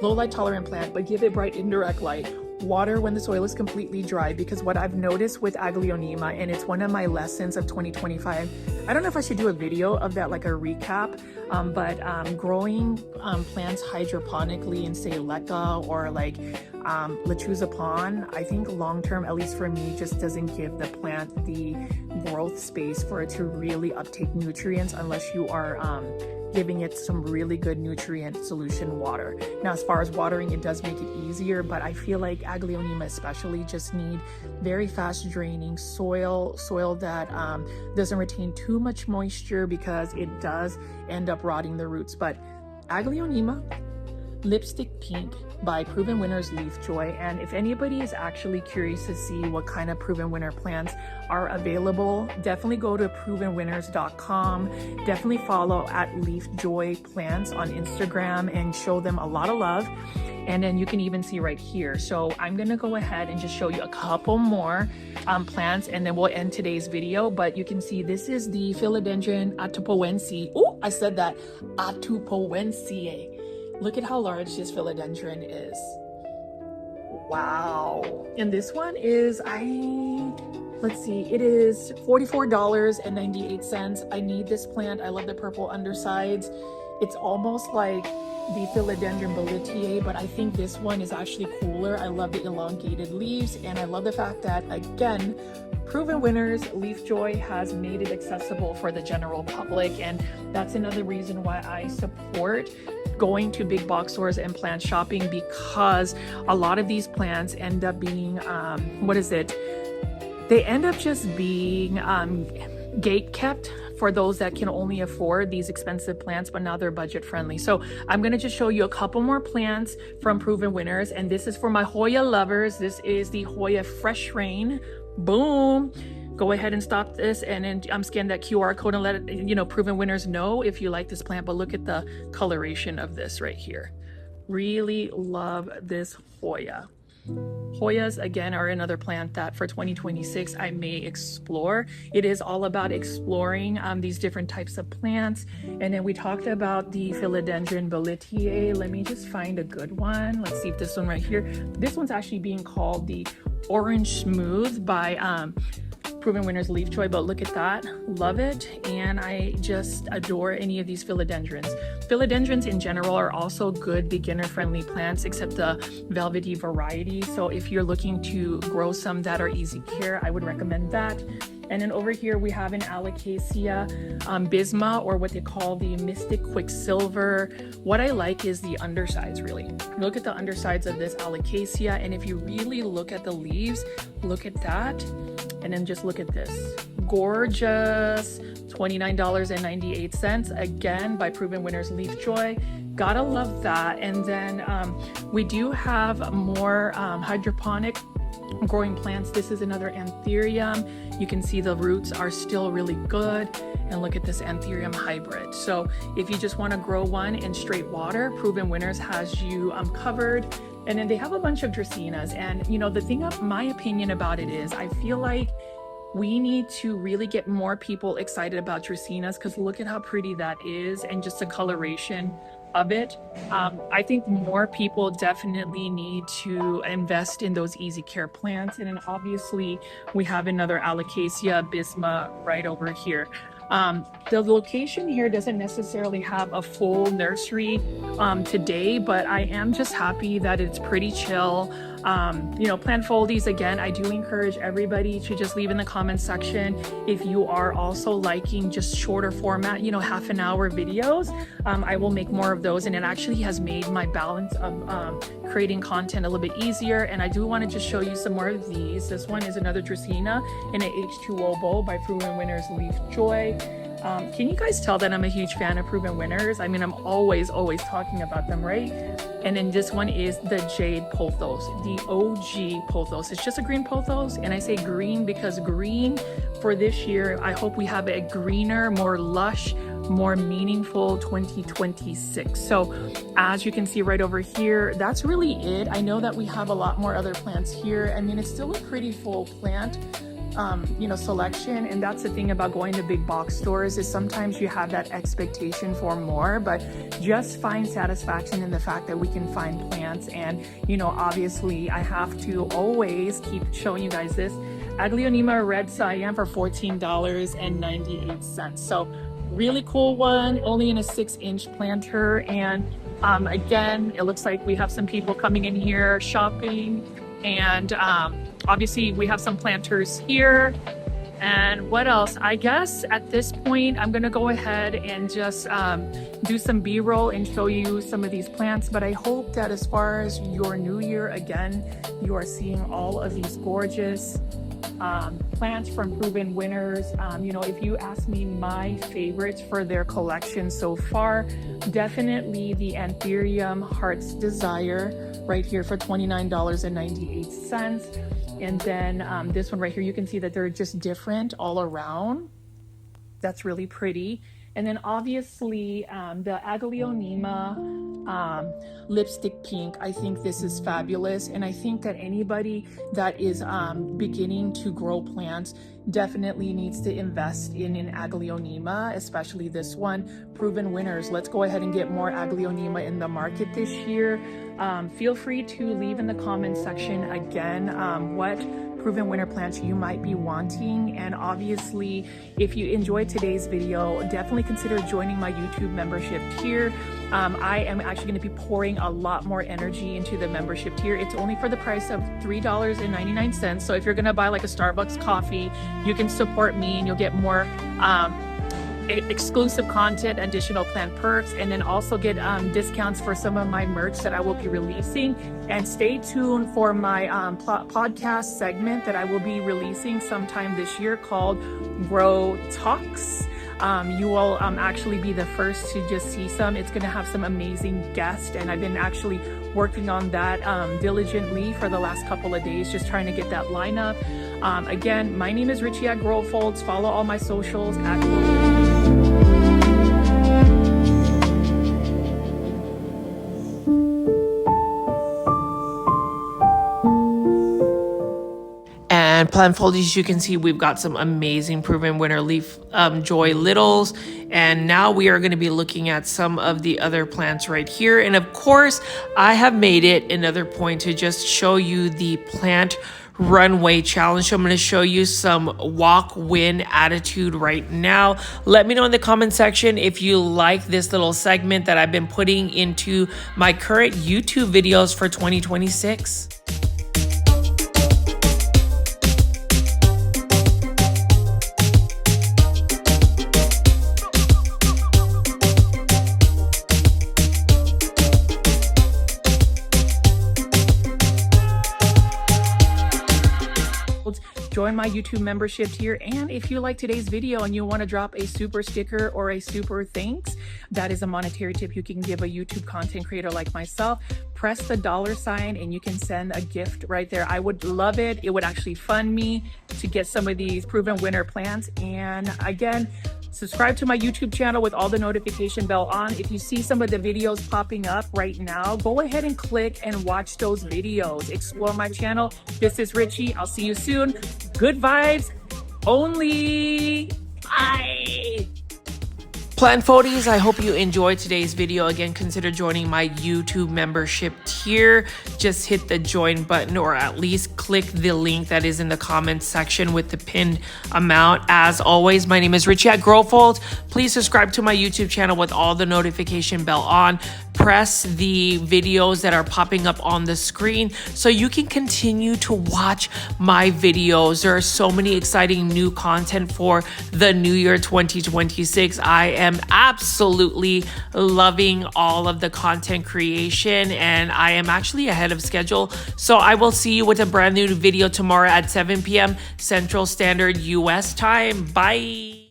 low light tolerant plant, but give it bright indirect light. Water when the soil is completely dry, because what I've noticed with Aglaonema, and it's one of my lessons of 2025, I don't know if I should do a video of that, like a recap, but growing plants hydroponically in say Leca or like Lechuza Pond, I think long-term, at least for me, just doesn't give the plant the growth space for it to really uptake nutrients unless you are giving it some really good nutrient solution water. Now, as far as watering, it does make it easier, but I feel like Aglaonema especially just need very fast draining soil that doesn't retain too much moisture, because it does end up rotting the roots. But Aglaonema lipstick pink by Proven Winners Leaf Joy. And if anybody is actually curious to see what kind of Proven Winner plants are available, definitely go to provenwinners.com. Definitely follow at Leaf Joy Plants on Instagram and show them a lot of love. And then you can even see right here. So I'm gonna go ahead and just show you a couple more plants, and then we'll end today's video. But you can see this is the Philodendron atupoense. Oh, I said that, atupoense. Look at how large this philodendron is. Wow. And this one is, let's see, it is $44.98. I need this plant. I love the purple undersides. It's almost like the Philodendron Bolitiae, but I think this one is actually cooler. I love the elongated leaves, and I love the fact that, again, Proven Winners Leaf Joy has made it accessible for the general public. And that's another reason why I support going to big box stores and plant shopping, because a lot of these plants end up being, they end up just being gate kept for those that can only afford these expensive plants, but now they're budget friendly. So I'm going to just show you a couple more plants from Proven Winners, and this is for my Hoya lovers. This is the Hoya Fresh Rain. Boom. Go ahead and stop this and then scan that QR code and let it, Proven Winners know if you like this plant. But look at the coloration of this right here. Really love this Hoya. Hoyas, again, are another plant that for 2026 I may explore. It is all about exploring these different types of plants. And then we talked about the Philodendron Boletiae. Let me just find a good one. Let's see if this one right here. This one's actually being called the Orange Smooth by Proven Winners Leaf Joy, but look at that. Love it. And I just adore any of these philodendrons. Philodendrons in general are also good beginner-friendly plants, except the velvety variety. So if you're looking to grow some that are easy care, I would recommend that. And then over here we have an Alocasia bisma, or what they call the Mystic Quicksilver. What I like is the undersides, really. Look at the undersides of this Alocasia, and if you really look at the leaves, look at that. And then just look at this. Gorgeous. $29.98. Again, by Proven Winners Leaf Joy. Gotta love that. And then we do have more hydroponic growing plants. This is another anthurium. You can see the roots are still really good. And look at this anthurium hybrid. So if you just want to grow one in straight water, Proven Winners has you covered. And then they have a bunch of dracaenas. And you know, the thing of my opinion about it is I feel like we need to really get more people excited about dracaenas, because look at how pretty that is, and just the coloration of it. I think more people definitely need to invest in those easy care plants. And then obviously we have another Alocasia bisma right over here. The location here doesn't necessarily have a full nursery today, but I am just happy that it's pretty chill. You know, plant foldies, again, I do encourage everybody to just leave in the comment section if you are also liking just shorter format, you know, half an hour videos. I will make more of those, and it actually has made my balance of creating content a little bit easier. And I do want to just show you some more of these. This one is another dracaena in an H2O bowl by Proven Winners Leaf Joy. Can you guys tell that I'm a huge fan of Proven Winners? I mean, I'm always talking about them, right? And then this one is the Jade Pothos, the OG Pothos. It's just a green pothos, and I say green because green for this year, I hope we have a greener, more lush, more meaningful 2026. So as you can see right over here, that's really it. I know that we have a lot more other plants here. I mean, it's still a pretty full plant you know, selection. And that's the thing about going to big box stores, is sometimes you have that expectation for more, but just find satisfaction in the fact that we can find plants. And you know, obviously I have to always keep showing you guys this Aglaonema red cyan for $14.98. So really cool one, only in a 6-inch planter. And again, it looks like we have some people coming in here shopping, and obviously we have some planters here. And what else? I guess at this point, I'm gonna go ahead and just do some B-roll and show you some of these plants. But I hope that as far as your new year, again, you are seeing all of these gorgeous plants from Proven Winners. You know, if you ask me my favorites for their collection so far, definitely the Anthurium Heart's Desire right here for $29.98. And then this one right here, you can see that they're just different all around. That's really pretty. And then obviously the Aglaonema lipstick pink, I think this is fabulous. And I think that anybody that is beginning to grow plants definitely needs to invest in an Aglaonema, especially this one, Proven Winners. Let's go ahead and get more Aglaonema in the market this year. Feel free to leave in the comment section again what Proven Winner plants you might be wanting. And obviously, if you enjoyed today's video, definitely consider joining my YouTube membership tier. I am actually going to be pouring a lot more energy into the membership tier. It's only for the price of $3.99. So if you're going to buy like a Starbucks coffee, you can support me and you'll get more exclusive content, additional plant perks, and then also get discounts for some of my merch that I will be releasing. And stay tuned for my podcast segment that I will be releasing sometime this year called Grow Talks. You will actually be the first to just see some. It's going to have some amazing guests, and I've been actually working on that diligently for the last couple of days, just trying to get that lineup. Again, my name is Richie at Growfolds. Follow all my socials at plant foldies, you can see we've got some amazing proven winter leaf joy littles. And now we are going to be looking at some of the other plants right here. And of course, I have made it another point to just show you the plant runway challenge. So I'm going to show you some walk win attitude right now. Let me know in the comment section if you like this little segment that I've been putting into my current YouTube videos for 2026. Join my YouTube membership tier, and if you like today's video and you want to drop a super sticker or a super thanks, that is a monetary tip you can give a YouTube content creator like myself. Press the $sign and you can send a gift right there. I would love it. It would actually fund me to get some of these proven winter plants. And again, subscribe to my YouTube channel with all the notification bell on. If you see some of the videos popping up right now, go ahead and click and watch those videos. Explore my channel. This is Richie. I'll see you soon. Good vibes only. Bye. Plant foldies, I hope you enjoyed today's video. Again, consider joining my YouTube membership tier. Just hit the join button, or at least click the link that is in the comments section with the pinned amount. As always, my name is Richie at Growfold. Please subscribe to my YouTube channel with all the notification bell on. Press the videos that are popping up on the screen so you can continue to watch my videos. There are so many exciting new content for the new year 2026. I am absolutely loving all of the content creation, and I am actually ahead of schedule. So I will see you with a brand new video tomorrow at 7 p.m. Central Standard US time. Bye.